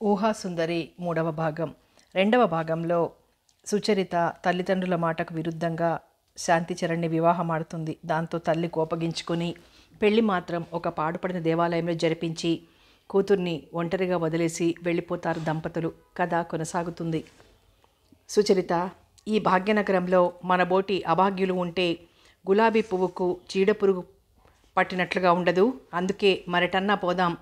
ఊహాసుందరి మూడవ భాగం. రెండవ భాగంలో సుచరిత తల్లిదండ్రుల మాటకు విరుద్ధంగా శాంతిచరణ్ని వివాహమాడుతుంది. దాంతో తల్లి కోపగించుకుని పెళ్లి మాత్రం ఒక పాడుపడిన దేవాలయంలో జరిపించి కూతుర్ని ఒంటరిగా వదిలేసి వెళ్ళిపోతారు దంపతులు. కథ కొనసాగుతుంది. సుచరిత, ఈ భాగ్యనగరంలో మనబోటి అభాగ్యులు ఉంటే గులాబీ పువ్వుకు చీడపురుగు పట్టినట్లుగా ఉండదు. అందుకే మరటన్నా పోదాం.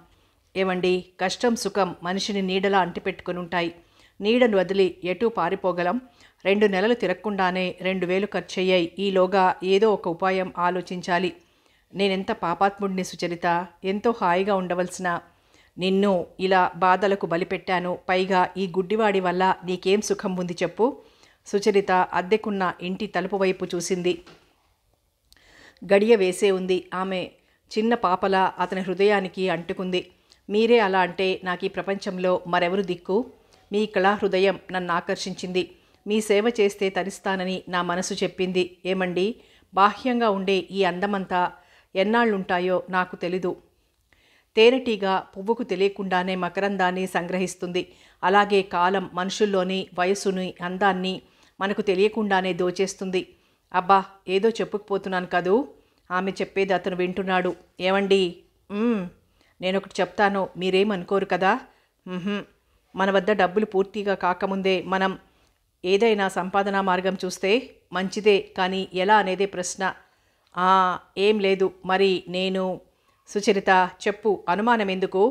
ఏమండి, కష్టం సుఖం మనిషిని నీడలా అంటిపెట్టుకుని ఉంటాయి. నీడను వదిలి ఎటూ పారిపోగలం. 2 నెలలు తిరగకుండానే 2000 ఖర్చయ్యాయి. ఈలోగా ఏదో ఒక ఉపాయం ఆలోచించాలి. నేనెంత పాపాత్ముడిని సుచరిత. ఎంతో హాయిగా ఉండవలసిన నిన్ను ఇలా బాధలకు బలిపెట్టాను. పైగా ఈ గుడ్డివాడి వల్ల నీకేం సుఖం ఉంది చెప్పు. సుచరిత అద్దెకున్న ఇంటి తలుపు వైపు చూసింది. గడియ వేసే ఉంది. ఆమె చిన్న పాపలా అతని హృదయానికి అంటుకుంది. మీరే అలా అంటే నాకు ఈ ప్రపంచంలో మరెవరు దిక్కు? మీ కళా హృదయం నన్ను ఆకర్షించింది. మీ సేవ చేస్తే తరిస్తానని నా మనసు చెప్పింది. ఏమండి, బాహ్యంగా ఉండే ఈ అందమంతా ఎన్నాళ్ళుంటాయో నాకు తెలీదు. తేనెటీగ పువ్వుకు తెలియకుండానే మకరందాన్ని సంగ్రహిస్తుంది. అలాగే కాలం మనుషుల్లోని వయసుని అందాన్ని మనకు తెలియకుండానే దోచేస్తుంది. అబ్బా, ఏదో చెప్పుకుపోతున్నాను కదూ. ఆమె చెప్పేది అతను వింటున్నాడు. ఏమండి, నేనొకటి చెప్తాను, మీరేమనుకోరు కదా? మన వద్ద డబ్బులు పూర్తిగా కాకముందే మనం ఏదైనా సంపాదనా మార్గం చూస్తే మంచిదే, కానీ ఎలా అనేదే ప్రశ్న. ఏం లేదు. మరి నేను సుచరిత, చెప్పు, అనుమానం ఎందుకు?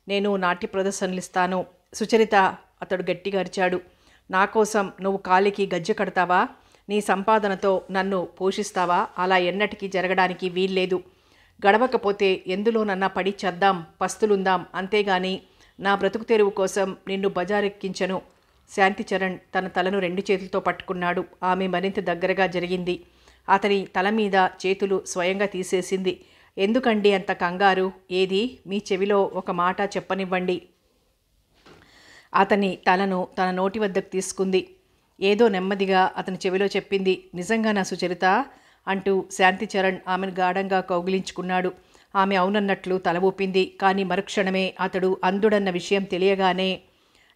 నేను నాట్య ప్రదర్శనలు ఇస్తాను. సుచరిత, అతడు గట్టిగా అరిచాడు. నా కోసం నువ్వు కాలికి గజ్జె కడతావా? నీ సంపాదనతో నన్ను పోషిస్తావా? అలా ఎన్నటికీ జరగడానికి వీల్లేదు. గడవకపోతే ఎందులోనన్నా పడి చద్దాం, పస్తులుందాం, అంతేగాని నా బ్రతుకు తెరువు కోసం నిన్ను బజారెక్కించను. శాంతిచరణ్ తన తలను 2 చేతులతో పట్టుకున్నాడు. ఆమె మరింత దగ్గరగా జరిగింది. అతని తల మీద చేతులు స్వయంగా తీసేసింది. ఎందుకండి అంత కంగారు? ఏది, మీ చెవిలో ఒక మాట చెప్పనివ్వండి. అతని తలను తన నోటి వద్దకు తీసుకుంది. ఏదో నెమ్మదిగా అతని చెవిలో చెప్పింది. నిజంగా నా సుచరిత అంటూ శాంతిచరణ్ ఆమెను గాఢంగా కౌగిలించుకున్నాడు. ఆమె అవునన్నట్లు తల ఊపింది. కానీ మరుక్షణమే అతడు అంధుడన్న విషయం తెలియగానే,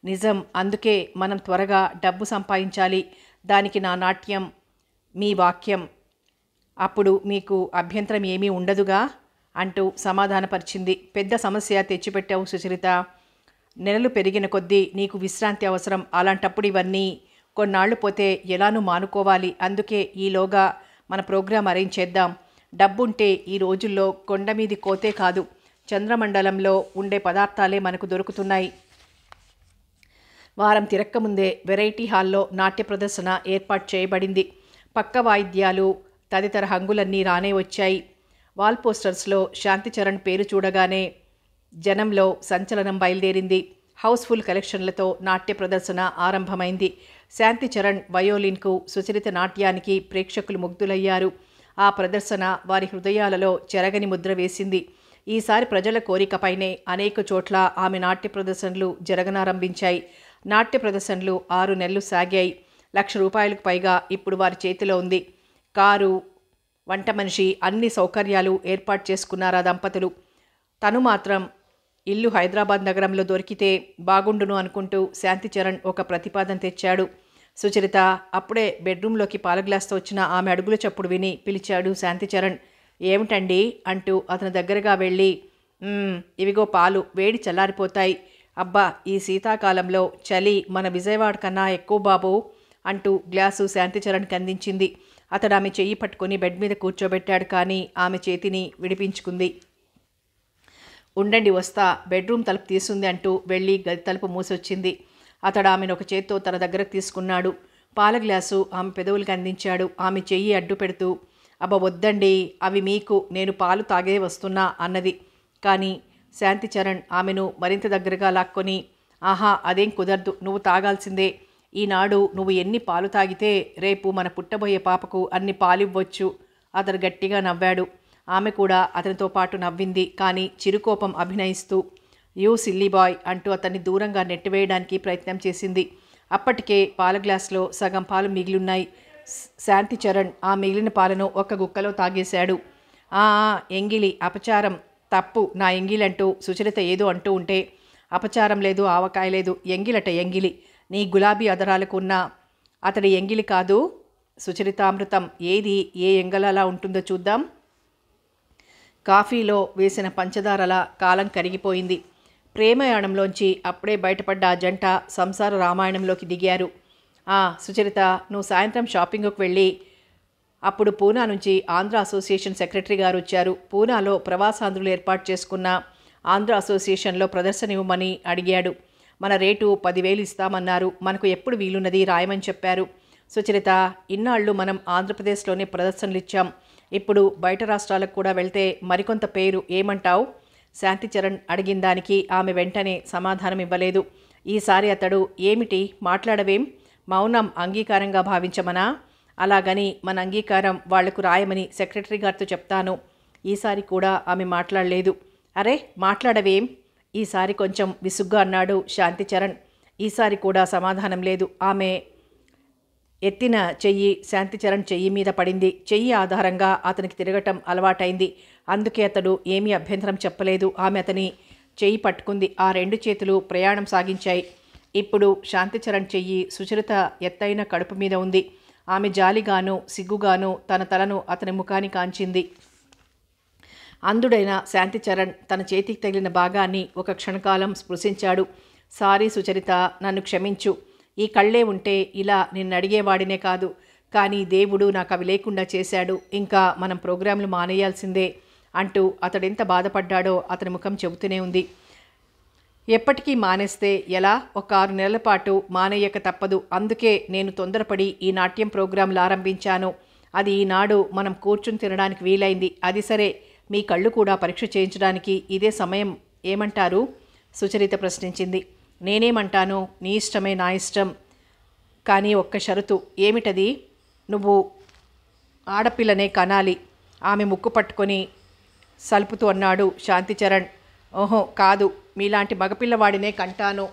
నిజం, అందుకే మనం త్వరగా డబ్బు సంపాదించాలి. దానికి నా నాట్యం, మీ వాక్యం, అప్పుడు మీకు అభ్యంతరం ఏమీ ఉండదుగా అంటూ సమాధానపరిచింది. పెద్ద సమస్య తెచ్చిపెట్టావు సుచరిత. నెలలు పెరిగిన కొద్దీ నీకు విశ్రాంతి అవసరం. అలాంటప్పుడు ఇవన్నీ కొన్నాళ్లు పోతే ఎలానూ మానుకోవాలి. అందుకే ఈలోగా మన ప్రోగ్రాం అరేంజ్ చేద్దాం. డబ్బుంటే ఈ రోజుల్లో కొండ మీది కోతే కాదు, చంద్రమండలంలో ఉండే పదార్థాలే మనకు దొరుకుతున్నాయి. వారం తిరక్కముందే వెరైటీ హాల్లో నాట్య ప్రదర్శన ఏర్పాటు చేయబడింది. పక్క వాయిద్యాలు తదితర హంగులన్నీ రానే వచ్చాయి. వాల్ పోస్టర్స్లో శాంతిచరణ్ పేరు చూడగానే జనంలో సంచలనం బయలుదేరింది. హౌస్ఫుల్ కలెక్షన్లతో నాట్య ప్రదర్శన ఆరంభమైంది. శాంతిచరణ్ వయోలిన్కు, సుచరిత నాట్యానికి ప్రేక్షకులు ముగ్ధులయ్యారు. ఆ ప్రదర్శన వారి హృదయాలలో చెరగని ముద్ర వేసింది. ఈసారి ప్రజల కోరికపైనే అనేక చోట్ల ఆమె నాట్య ప్రదర్శనలు జరగనారంభించాయి. నాట్య ప్రదర్శనలు 6 నెలలు సాగాయి. ₹1,00,000 పైగా ఇప్పుడు వారి చేతిలో ఉంది. కారు, వంట మనిషి, అన్ని సౌకర్యాలు ఏర్పాటు చేసుకున్నారు ఆ దంపతులు. తను మాత్రం ఇల్లు హైదరాబాద్ నగరంలో దొరికితే బాగుండును అనుకుంటూ శాంతిచరణ్ ఒక ప్రతిపాదన తెచ్చాడు. సుచరిత, అప్పుడే బెడ్రూమ్లోకి పాల గ్లాస్తో వచ్చిన ఆమె అడుగుల చప్పుడు విని పిలిచాడు శాంతిచరణ్. ఏమిటండి అంటూ అతని దగ్గరగా వెళ్ళి, ఇవిగో పాలు, వేడి చల్లారిపోతాయి. అబ్బా, ఈ శీతాకాలంలో చలి మన విజయవాడ కన్నా ఎక్కువ బాబు అంటూ గ్లాసు శాంతిచరణ్కి అందించింది. అతడు ఆమె చెయ్యి పట్టుకుని బెడ్ మీద కూర్చోబెట్టాడు. కానీ ఆమె చేతిని విడిపించుకుంది. ఉండండి, వస్తా, బెడ్రూమ్ తలుపు తీసుంది అంటూ వెళ్ళి గది తలుపు మూసొచ్చింది. అతడు ఆమెను ఒక చేత్తో తన దగ్గరకు తీసుకున్నాడు. పాల గ్లాసు ఆమె పెదవులకు అందించాడు. ఆమె చెయ్యి అడ్డు పెడుతూ, అబ్బా వద్దండి, అవి మీకు, నేను పాలు తాగే వస్తున్నా అన్నది. కానీ శాంతిచరణ్ ఆమెను మరింత దగ్గరగా లాక్కొని, ఆహా, అదేం కుదరదు, నువ్వు తాగాల్సిందే. ఈనాడు నువ్వు ఎన్ని పాలు తాగితే రేపు మన పుట్టబోయే పాపకు అన్ని పాలివ్వచ్చు. అతడు గట్టిగా నవ్వాడు. ఆమె కూడా అతనితో పాటు నవ్వింది. కానీ చిరుకోపం అభినయిస్తూ, యూ సిల్లీ బాయ్ అంటూ అతన్ని దూరంగా నెట్టివేయడానికి ప్రయత్నం చేసింది. అప్పటికే పాల గ్లాసులో సగం పాలు మిగిలిన్నాయి. శాంతిచరణ్ ఆ మిగిలిన పాలను ఒక్క గుక్కలో తాగేశాడు. ఎంగిలి, అపచారం, తప్పు, నా ఎంగిలంటూ సుచరిత ఏదో అంటూ ఉంటే అపచారం లేదు, ఆవకాయ లేదు. ఎంగిలట ఎంగిలి. నీ గులాబీ అదరాలకు ఉన్న అతడి ఎంగిలి కాదు సుచరితామృతం. ఏది ఏ ఎంగలలా ఉంటుందో చూద్దాం. కాఫీలో వేసిన పంచదారలా కాలం కరిగిపోయింది. ప్రేమయాణంలోంచి అప్పుడే బయటపడ్డ ఆ జంట సంసార రామాయణంలోకి దిగారు. సుచరిత, నువ్వు సాయంత్రం షాపింగ్కు వెళ్ళి అప్పుడు పూనా నుంచి ఆంధ్ర అసోసియేషన్ సెక్రటరీ గారు వచ్చారు. పూనాలో ప్రవాసాంధ్రులు ఏర్పాటు చేసుకున్న ఆంధ్ర అసోసియేషన్లో ప్రదర్శన ఇవ్వమని అడిగాడు. మన రేటు 10,000 ఇస్తామన్నారు. మనకు ఎప్పుడు వీలున్నది రాయమని చెప్పారు. సుచరిత, ఇన్నాళ్ళు మనం ఆంధ్రప్రదేశ్లోనే ప్రదర్శనలు ఇచ్చాం. ఇప్పుడు బయట రాష్ట్రాలకు కూడా వెళ్తే మరికొంత పేరు. ఏమంటావు? శాంతిచరణ్ అడిగిన దానికి ఆమె వెంటనే సమాధానం ఇవ్వలేదు. ఈసారి అతడు, ఏమిటి మాట్లాడవేం? మౌనం అంగీకారంగా భావించమనా? అలాగని మన అంగీకారం వాళ్లకు రాయమని సెక్రటరీ గారితో చెప్తాను. ఈసారి కూడా ఆమె మాట్లాడలేదు. అరే మాట్లాడవేం? ఈసారి కొంచెం విసుగ్గా అన్నాడు శాంతిచరణ్. ఈసారి కూడా సమాధానం లేదు. ఆమె ఎత్తిన చెయ్యి శాంతిచరణ్ చెయ్యి మీద పడింది. చెయ్యి ఆధారంగా అతనికి తిరగటం అలవాటైంది. అందుకే అతడు ఏమీ అభ్యంతరం చెప్పలేదు. ఆమె అతని చెయ్యి పట్టుకుంది. ఆ 2 చేతులు ప్రయాణం సాగించాయి. ఇప్పుడు శాంతిచరణ్ చెయ్యి సుచరిత ఎత్తైన కడుపు మీద ఉంది. ఆమె జాలిగాను సిగ్గుగాను తన తలను అతని ముఖానికి కాంచింది. అందుడైన శాంతిచరణ్ తన చేతికి తగిలిన భాగాన్ని ఒక క్షణకాలం స్పృశించాడు. సారీ సుచరిత, నన్ను క్షమించు. ఈ కళ్ళే ఉంటే ఇలా నిన్ను అడిగేవాడినే కాదు. కానీ దేవుడు నాకు అవి లేకుండా చేశాడు. ఇంకా మనం ప్రోగ్రాంలు మానేయాల్సిందే అంటూ అతడెంత బాధపడ్డాడో అతని ముఖం చెబుతూనే ఉంది. ఎప్పటికీ మానేస్తే ఎలా? ఒక 6 నెలల పాటు మానేయక తప్పదు. అందుకే నేను తొందరపడి ఈ నాట్యం ప్రోగ్రాంలు ఆరంభించాను. అది ఈనాడు మనం కూర్చుని తినడానికి వీలైంది. అది సరే, మీ కళ్ళు కూడా పరీక్ష చేయించడానికి ఇదే సమయం, ఏమంటారు? సుచరిత ప్రశ్నించింది. నేనేమంటాను? నీ ఇష్టమే, నా ఇష్టం. కానీ ఒక్క షరతు. ఏమిటది? నువ్వు ఆడపిల్లనే కనాలి. ఆమె ముక్కు పట్టుకొని సలుపుతూ అన్నాడు శాంతిచరణ్. ఓహో కాదు, మీలాంటి మగపిల్లవాడినే కంటాను.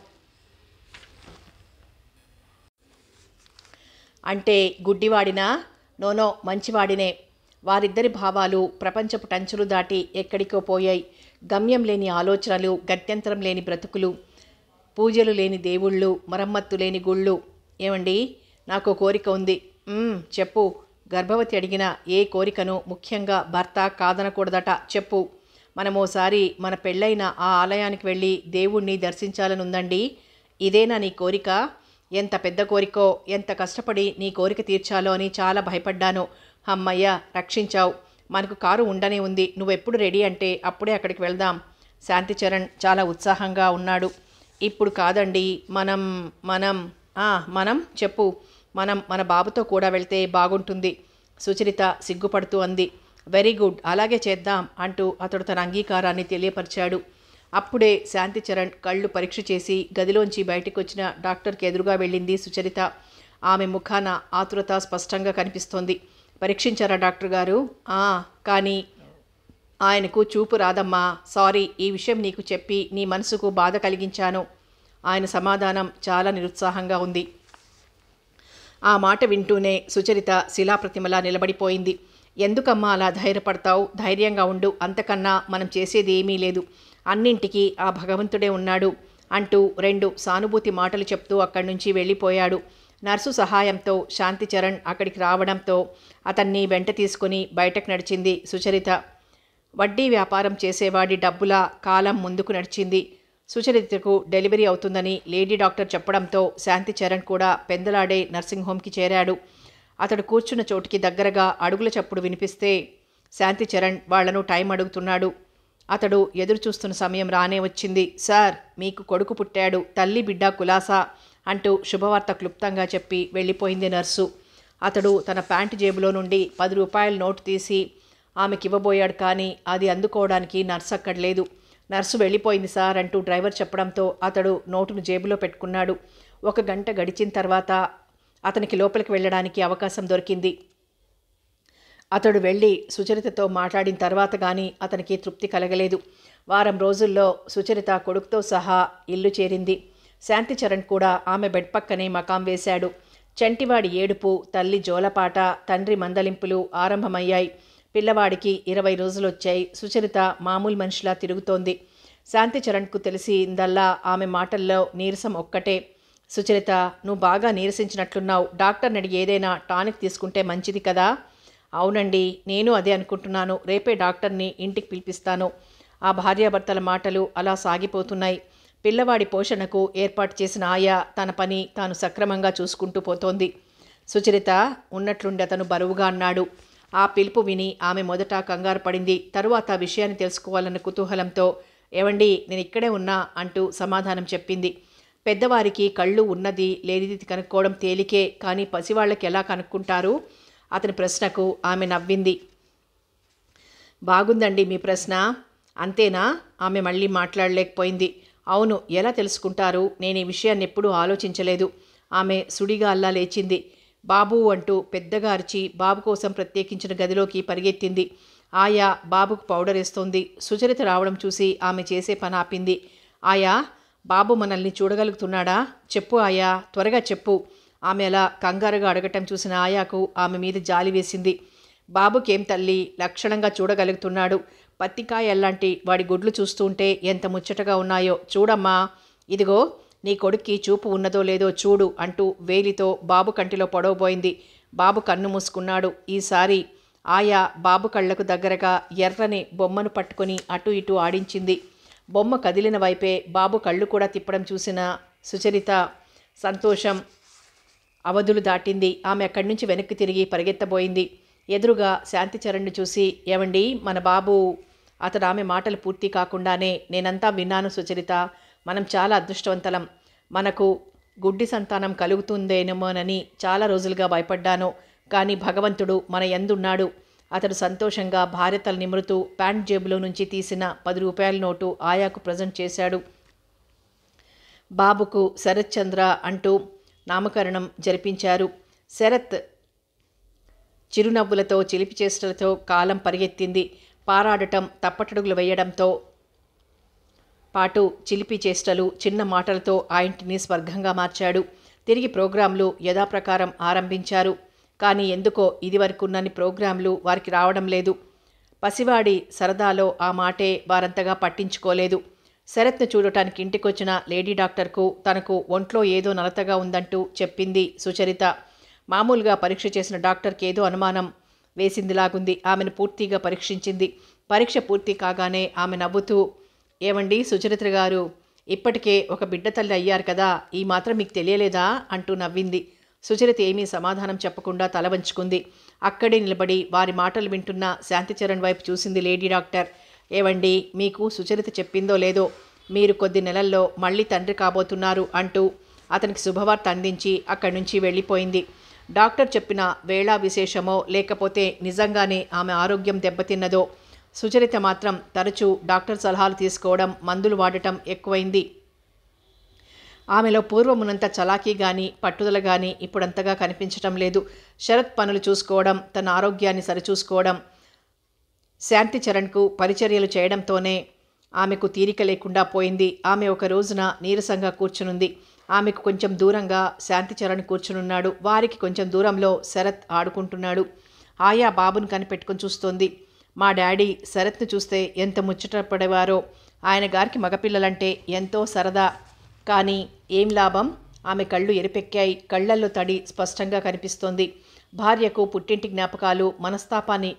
అంటే గుడ్డివాడినా? నోనో, మంచివాడినే. వారిద్దరి భావాలు ప్రపంచపు టంచులు దాటి ఎక్కడికో పోయాయి. గమ్యం లేని ఆలోచనలు, గత్యంతరం లేని బ్రతుకులు, పూజలు లేని దేవుళ్ళు, మరమ్మత్తు లేని గుళ్ళు. ఏమండి, నాకు కోరిక ఉంది. చెప్పు. గర్భవతి అడిగిన ఏ కోరికను ముఖ్యంగా భర్త కాదనకూడదట. చెప్పు. మనమోసారి మన పెళ్ళైన ఆ ఆలయానికి వెళ్ళి దేవుణ్ణి దర్శించాలనుందండి. ఇదేనా నీ కోరిక? ఎంత పెద్ద కోరికో, ఎంత కష్టపడి నీ కోరిక తీర్చాలో అని చాలా భయపడ్డాను. అమ్మయ్య, రక్షించావు. మనకు కారు ఉండనే ఉంది. నువ్వెప్పుడు రెడీ అంటే అప్పుడే అక్కడికి వెళ్దాం. శాంతిచరణ్ చాలా ఉత్సాహంగా ఉన్నాడు. ఇప్పుడు కాదండి, మనం చెప్పు. మనం మన బాబుతో కూడా వెళ్తే బాగుంటుంది. సుచరిత సిగ్గుపడుతూ అంది. వెరీ గుడ్, అలాగే చేద్దాం అంటూ అతడు తన అంగీకారాన్ని తెలియపరిచాడు. అప్పుడే శాంతిచరణ్ కళ్ళు పరీక్ష చేసి గదిలోంచి బయటికి వచ్చిన డాక్టర్కి ఎదురుగా వెళ్ళింది సుచరిత. ఆమె ముఖాన ఆతురత స్పష్టంగా కనిపిస్తోంది. పరీక్షించారా డాక్టర్ గారు? కానీ ఆయనకు చూపు రాదమ్మా. సారీ, ఈ విషయం నీకు చెప్పి నీ మనసుకు బాధ కలిగించాను. ఆయన సమాధానం చాలా నిరుత్సాహంగా ఉంది. ఆ మాట వింటూనే సుచరిత శిలాప్రతిమలా నిలబడిపోయింది. ఎందుకమ్మా అలా ధైర్యపడతావు? ధైర్యంగా ఉండు. అంతకన్నా మనం చేసేది ఏమీ లేదు. అన్నింటికీ ఆ భగవంతుడే ఉన్నాడు అంటూ 2 సానుభూతి మాటలు చెప్తూ అక్కడి నుంచి వెళ్ళిపోయాడు. నర్సు సహాయంతో శాంతిచరణ్ అక్కడికి రావడంతో అతన్ని వెంట తీసుకుని బయటకు నడిచింది సుచరిత. వడ్డీ వ్యాపారం చేసేవాడి డబ్బులా కాలం ముందుకు నడిచింది. సుచరితకు డెలివరీ అవుతుందని లేడీ డాక్టర్ చెప్పడంతో శాంతిచరణ్ కూడా పెందలాడే నర్సింగ్ హోమ్కి చేరాడు. అతడు కూర్చున్న చోటుకి దగ్గరగా అడుగుల చప్పుడు వినిపిస్తే శాంతిచరణ్ వాళ్లను టైం అడుగుతున్నాడు. అతడు ఎదురు చూస్తున్న సమయం రానే వచ్చింది. సార్, మీకు కొడుకు పుట్టాడు. తల్లి బిడ్డ కులాసా అంటూ శుభవార్త క్లుప్తంగా చెప్పి వెళ్ళిపోయింది నర్సు. అతడు తన ప్యాంటు జేబులో నుండి 10 రూపాయల నోటు తీసి ఆమెకివ్వబోయాడు. కానీ అది అందుకోవడానికి నర్సు అక్కడ లేదు. నర్సు వెళ్ళిపోయింది సార్ అంటూ డ్రైవర్ చెప్పడంతో అతడు నోటును జేబులో పెట్టుకున్నాడు. 1 గంట గడిచిన తర్వాత అతనికి లోపలికి వెళ్ళడానికి అవకాశం దొరికింది. అతడు వెళ్ళి సుచరితతో మాట్లాడిన తర్వాత కానీ అతనికి తృప్తి కలగలేదు. వారం రోజుల్లో సుచరిత కొడుకుతో సహా ఇల్లు చేరింది. శాంతిచరణ్ కూడా ఆమె బెడ్ పక్కనే మకాం వేశాడు. చంటివాడి ఏడుపు, తల్లి జోలపాట, తండ్రి మందలింపులు ఆరంభమయ్యాయి. పిల్లవాడికి 20 రోజులు వచ్చాయి. సుచరిత మామూలు మనిషిలా తిరుగుతోంది. శాంతిచరణ్కు తెలిసిందల్లా ఆమె మాటల్లో నీరసం ఒక్కటే. సుచరిత, నువ్వు బాగా నీరసించినట్లున్నావు. డాక్టర్ని అడిగి ఏదైనా టానిక్ తీసుకుంటే మంచిది కదా? అవునండి, నేను అదే అనుకుంటున్నాను. రేపే డాక్టర్ని ఇంటికి పిలిపిస్తాను. ఆ భార్యాభర్తల మాటలు అలా సాగిపోతున్నాయి. పిల్లవాడి పోషణకు ఏర్పాటు చేసిన ఆయా తన పని తాను సక్రమంగా చూసుకుంటూ పోతోంది. సుచరిత, ఉన్నట్లుండి అతను బరువుగా అన్నాడు. ఆ పిలుపు విని ఆమె మొదట కంగారు పడింది. తరువాత ఆ విషయాన్ని తెలుసుకోవాలన్న కుతూహలంతో, ఏవండి, నేను ఇక్కడే ఉన్నా అంటూ సమాధానం చెప్పింది. పెద్దవారికి కళ్ళు ఉన్నది లేనిది కనుక్కోవడం తేలికే, కానీ పసివాళ్ళకి ఎలా కనుక్కుంటారు? అతని ప్రశ్నకు ఆమె నవ్వింది. బాగుందండి మీ ప్రశ్న. అంతేనా? ఆమె మళ్ళీ మాట్లాడలేకపోయింది. అవును, ఎలా తెలుసుకుంటారు? నేను ఈ విషయాన్ని ఎప్పుడూ ఆలోచించలేదు. ఆమె సుడిగాల్లా లేచింది. బాబు అంటూ పెద్దగా అరిచి బాబు కోసం ప్రత్యేకించిన గదిలోకి పరిగెత్తింది. ఆయా బాబుకు పౌడర్ వేస్తోంది. సుచరిత రావడం చూసి ఆమె చేసే పని ఆపింది. ఆయా, బాబు మనల్ని చూడగలుగుతున్నాడా? చెప్పు ఆయా, త్వరగా చెప్పు. ఆమె అలా కంగారుగా అడగటం చూసిన ఆయాకు ఆమె మీద జాలి వేసింది. బాబుకేం తల్లి, లక్షణంగా చూడగలుగుతున్నాడు. పత్తికాయల్లాంటి వాడి గుడ్లు చూస్తుంటే ఎంత ముచ్చటగా ఉన్నాయో చూడమ్మా. ఇదిగో నీ కొడుక్కి చూపు ఉన్నదో లేదో చూడు అంటూ వేలితో బాబు కంటిలో పొడవబోయింది. బాబు కన్ను మూసుకున్నాడు. ఈసారి ఆయా బాబు కళ్లకు దగ్గరగా ఎర్రని బొమ్మను పట్టుకొని అటు ఇటు ఆడించింది. బొమ్మ కదిలిన వైపే బాబు కళ్ళు కూడా తిప్పడం చూసిన సుచరిత సంతోషం అవధులు దాటింది. ఆమె అక్కడి నుంచి వెనక్కి తిరిగి పరిగెత్తబోయింది. ఎదురుగా శాంతిచరణ్ని చూసి, ఏవండి, మన బాబు. అతడు ఆమె మాటలు పూర్తి కాకుండానే, నేనంతా విన్నాను సుచరిత. మనం చాలా అదృష్టవంతలం. మనకు గుడ్డి సంతానం కలుగుతుందేమోనని చాలా రోజులుగా భయపడ్డాను. కానీ భగవంతుడు మన యందున్నాడు. అతడు సంతోషంగా భార్యతలు నిమురుతూ ప్యాంట్ జేబులో నుంచి తీసిన 10 రూపాయల నోటు ఆయాకు ప్రజెంట్ చేశాడు. బాబుకు శరత్ చంద్ర అంటూ నామకరణం జరిపించారు. శరత్ చిరునవ్వులతో చిలిపి చేష్టలతో కాలం పరిగెత్తింది. పారాడటం, తప్పటడుగులు వేయడంతో పాటు చిలిపి చేష్టలు, చిన్న మాటలతో ఆ ఇంటిని స్వర్గంగా మార్చాడు. తిరిగి ప్రోగ్రాంలు యథాప్రకారం ఆరంభించారు. కానీ ఎందుకో ఇదివరకున్నన్ని ప్రోగ్రాంలు వారికి రావడం లేదు. పసివాడి సరదాలో ఆ మాటే వారంతగా పట్టించుకోలేదు. శరత్ను చూడటానికి ఇంటికొచ్చిన లేడీ డాక్టర్కు తనకు ఒంట్లో ఏదో నలతగా ఉందంటూ చెప్పింది సుచరిత. మామూలుగా పరీక్ష చేసిన డాక్టర్కి ఏదో అనుమానం వేసిందిలాగుంది. ఆమెను పూర్తిగా పరీక్షించింది. పరీక్ష పూర్తి కాగానే ఆమె నవ్వుతూ, ఏమండి సుచరిత గారు, ఇప్పటికే ఒక బిడ్డ తల్లి అయ్యారు కదా, ఈ మాత్రం మీకు తెలియలేదా అంటూ నవ్వింది. సుచరిత ఏమీ సమాధానం చెప్పకుండా తల వంచుకుంది. అక్కడే నిలబడి వారి మాటలు వింటున్న శాంతిచరణ్ వైపు చూసింది లేడీ డాక్టర్. ఏవండి, మీకు సుచరిత చెప్పిందో లేదో, మీరు కొద్ది నెలల్లో మళ్ళీ తండ్రి కాబోతున్నారు అంటూ అతనికి శుభవార్త అందించి అక్కడి నుంచి వెళ్ళిపోయింది. డాక్టర్ చెప్పిన వేళా విశేషమో లేకపోతే నిజంగానే ఆమె ఆరోగ్యం దెబ్బతిన్నదో, సుచరిత మాత్రం తరచూ డాక్టర్ సలహాలు తీసుకోవడం, మందులు వాడటం ఎక్కువైంది. ఆమెలో పూర్వమునంత చలాకీ కానీ పట్టుదల కానీ ఇప్పుడంతగా కనిపించటం లేదు. శరత్ పనులు చూసుకోవడం, తన ఆరోగ్యాన్ని సరిచూసుకోవడం, శాంతిచరణ్కు పరిచర్యలు చేయడంతోనే ఆమెకు తీరిక లేకుండా పోయింది. ఆమె ఒక రోజున నీరసంగా కూర్చునుంది. ఆమెకు కొంచెం దూరంగా శాంతిచరణ్ కూర్చునున్నాడు. వారికి కొంచెం దూరంలో శరత్ ఆడుకుంటున్నాడు. ఆయా బాబును కనిపెట్టుకుని చూస్తోంది. మా డాడీ శరత్ను చూస్తే ఎంత ముచ్చటపడేవారో. ఆయన గారికి మగపిల్లలంటే ఎంతో సరదా. కానీ ఏం లాభం? ఆమె కళ్ళు ఎరిపెక్కాయి. కళ్ళల్లో తడి స్పష్టంగా కనిపిస్తోంది. భార్యకు పుట్టింటి జ్ఞాపకాలు మనస్తాపాన్ని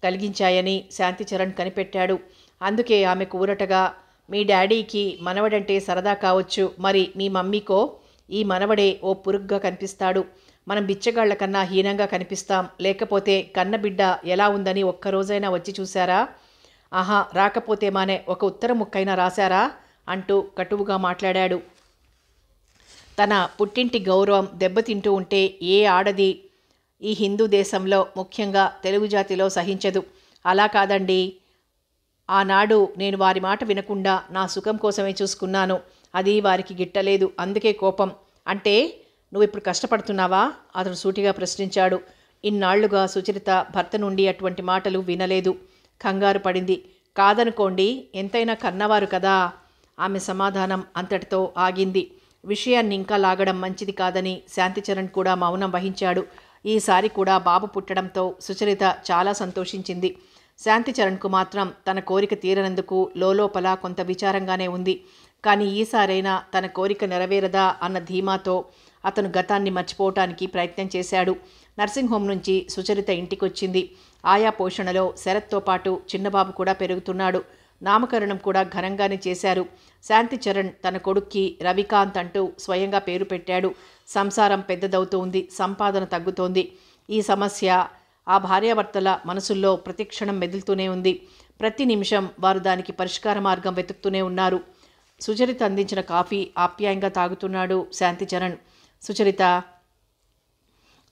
కలిగించాయని శాంతిచరణ్ కనిపెట్టాడు. అందుకే ఆమెకు ఊరటగా, మీ డాడీకి మనవడంటే సరదా కావచ్చు, మరి మీ మమ్మీకో ఈ మనవడే ఓ పురుగ్గా కనిపిస్తాడు. మనం బిచ్చగాళ్ల కన్నా హీనంగా కనిపిస్తాం. లేకపోతే కన్నబిడ్డ ఎలా ఉందని ఒక్కరోజైనా వచ్చి చూశారా? ఆహా, రాకపోతే మానే ఒక ఉత్తరం ముక్కైనా రాశారా అంటూ కటువుగా మాట్లాడాడు. తన పుట్టింటి గౌరవం దెబ్బతింటూ ఉంటే ఏ ఆడది ఈ హిందూ దేశంలో, ముఖ్యంగా తెలుగు జాతిలో సహించదు. అలా కాదండి, ఆనాడు నేను వారి మాట వినకుండా నా సుఖం కోసమే చూసుకున్నాను. అది వారికి గిట్టలేదు. అందుకే కోపం. అంటే నువ్విప్పుడు కష్టపడుతున్నావా? అతడు సూటిగా ప్రశ్నించాడు. ఇన్నాళ్లుగా సుచరిత భర్త నుండి అటువంటి మాటలు వినలేదు. కంగారు పడింది. కాదనుకోండి, ఎంతైనా కన్నవారు కదా. ఆమె సమాధానం అంతటితో ఆగింది. విషయాన్ని ఇంకా లాగడం మంచిది కాదని శాంతిచరణ్ కూడా మౌనం వహించాడు. ఈసారి కూడా బాబు పుట్టడంతో సుచరిత చాలా సంతోషించింది. శాంతిచరణ్కు మాత్రం తన కోరిక తీరనందుకు లోలోపల కొంత విచారంగానే ఉంది. కానీ ఈసారైనా తన కోరిక నెరవేరదా అన్న ధీమాతో అతను గతాన్ని మర్చిపోవటానికి ప్రయత్నం చేశాడు. నర్సింగ్ హోం నుంచి సుచరిత ఇంటికొచ్చింది. ఆయా పోషణలో శరత్తో పాటు చిన్నబాబు కూడా పెరుగుతున్నాడు. నామకరణం కూడా ఘనంగానే చేశారు. శాంతిచరణ్ తన కొడుక్కి రవికాంత్ అంటూ స్వయంగా పేరు పెట్టాడు. సంసారం పెద్దదవుతూ ఉంది, సంపాదన తగ్గుతోంది. ఈ సమస్య ఆ భార్యాభర్తల మనసుల్లో ప్రతిక్షణం మెదులుతూనే ఉంది. ప్రతి నిమిషం వారు దానికి పరిష్కార మార్గం వెతుకుతూనే ఉన్నారు. సుచరిత అందించిన కాఫీ ఆప్యాయంగా తాగుతున్నాడు శాంతిచరణ్. సుచరిత,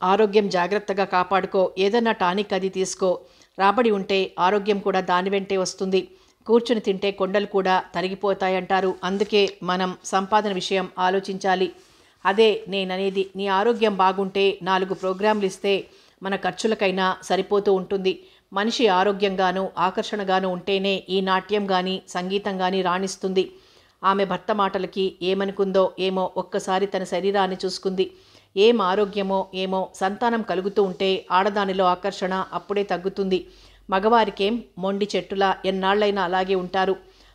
ఆరోగ్యం జాగ్రత్తగా కాపాడుకో, ఏదన్నా టానిక్ అది తీసుకో. రాబడి ఉంటే ఆరోగ్యం కూడా దాని వెంటే వస్తుంది. కూర్చుని తింటే కొండలు కూడా తరిగిపోతాయంటారు. అందుకే మనం సంపాదన విషయం ఆలోచించాలి. అదే నేననేది. నీ ఆరోగ్యం బాగుంటే 4 ప్రోగ్రాంలు ఇస్తే మన ఖర్చులకైనా సరిపోతూ ఉంటుంది. మనిషి ఆరోగ్యంగానూ ఆకర్షణగానూ ఉంటేనే ఈ నాట్యం కానీ సంగీతం కానీ రాణిస్తుంది. ఆమె భర్త మాటలకి ఏమనుకుందో ఏమో ఒక్కసారి తన శరీరాన్ని చూసుకుంది. ఏం ఆరోగ్యమో ఏమో, సంతానం కలుగుతూ ఉంటే ఆడదానిలో ఆకర్షణ అప్పుడే తగ్గుతుంది. మగవారికేం మొండి చెట్టులా ఎన్నాళ్ళైనా అలాగే ఉంటారు.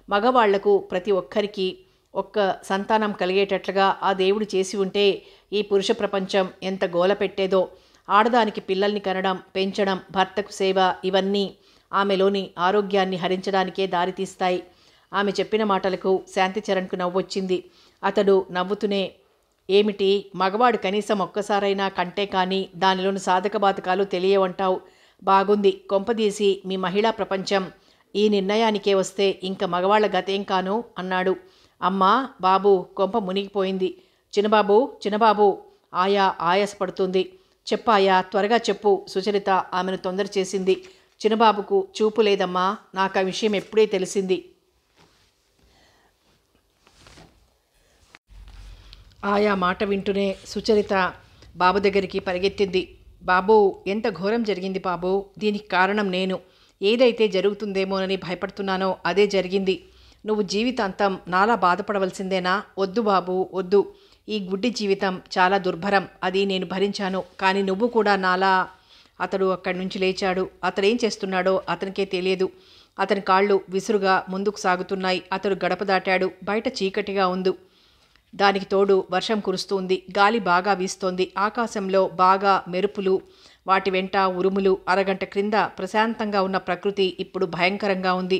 మగవాళ్లకు ప్రతి ఒక్కరికి ఒక్క సంతానం కలిగేటట్లుగా ఆ దేవుడు చేసి ఉంటే ఈ పురుష ప్రపంచం ఎంత గోల పెట్టేదో. ఆడదానికి పిల్లల్ని కనడం, పెంచడం, భర్తకు సేవ, ఇవన్నీ ఆమెలోని ఆరోగ్యాన్ని హరించడానికే దారితీస్తాయి. ఆమె చెప్పిన మాటలకు శాంతిచరణ్కు నవ్వొచ్చింది. అతడు నవ్వుతూనే, ఏమిటి, మగవాడు కనీసం ఒక్కసారైనా కంటే కానీ దానిలోని సాధక బాధకాలు తెలియవంటావు. బాగుంది. కొంపదీసి మీ మహిళా ప్రపంచం ఈ నిర్ణయానికే వస్తే ఇంక మగవాళ్ల గతేం కాను అన్నాడు. అమ్మా, బాబు, కొంప మునిగిపోయింది. చిన్నబాబు ఆయా ఆయాసపడుతుంది. చెప్పాయా, త్వరగా చెప్పు. సుచరిత ఆమెను తొందర చేసింది. చిన్నబాబుకు చూపు లేదమ్మా, నాకు ఆ విషయం ఎప్పుడే తెలిసింది. ఆయా మాట వింటూనే సుచరిత బాబు దగ్గరికి పరిగెత్తింది. బాబు, ఎంత ఘోరం జరిగింది బాబు. దీనికి కారణం నేను. ఏదైతే జరుగుతుందేమోనని భయపడుతున్నానో అదే జరిగింది. నువ్వు జీవితాంతం నాలా బాధపడవలసిందేనా? వద్దు బాబు, వద్దు. ఈ గుడ్డి జీవితం చాలా దుర్భరం. అది నేను భరించాను. కానీ నువ్వు కూడా నాలా. అతడు అక్కడి నుంచి లేచాడు. అతడేం చేస్తున్నాడో అతనికే తెలియదు. అతని కాళ్ళు విసురుగా ముందుకు సాగుతున్నాయి. అతడు గడప దాటాడు. బయట చీకటిగా ఉంది. దానికి తోడు వర్షం కురుస్తుంది. గాలి బాగా వీస్తోంది. ఆకాశంలో బాగా మెరుపులు, వాటి వెంట ఉరుములు. అరగంట క్రింద ప్రశాంతంగా ఉన్న ప్రకృతి ఇప్పుడు భయంకరంగా ఉంది.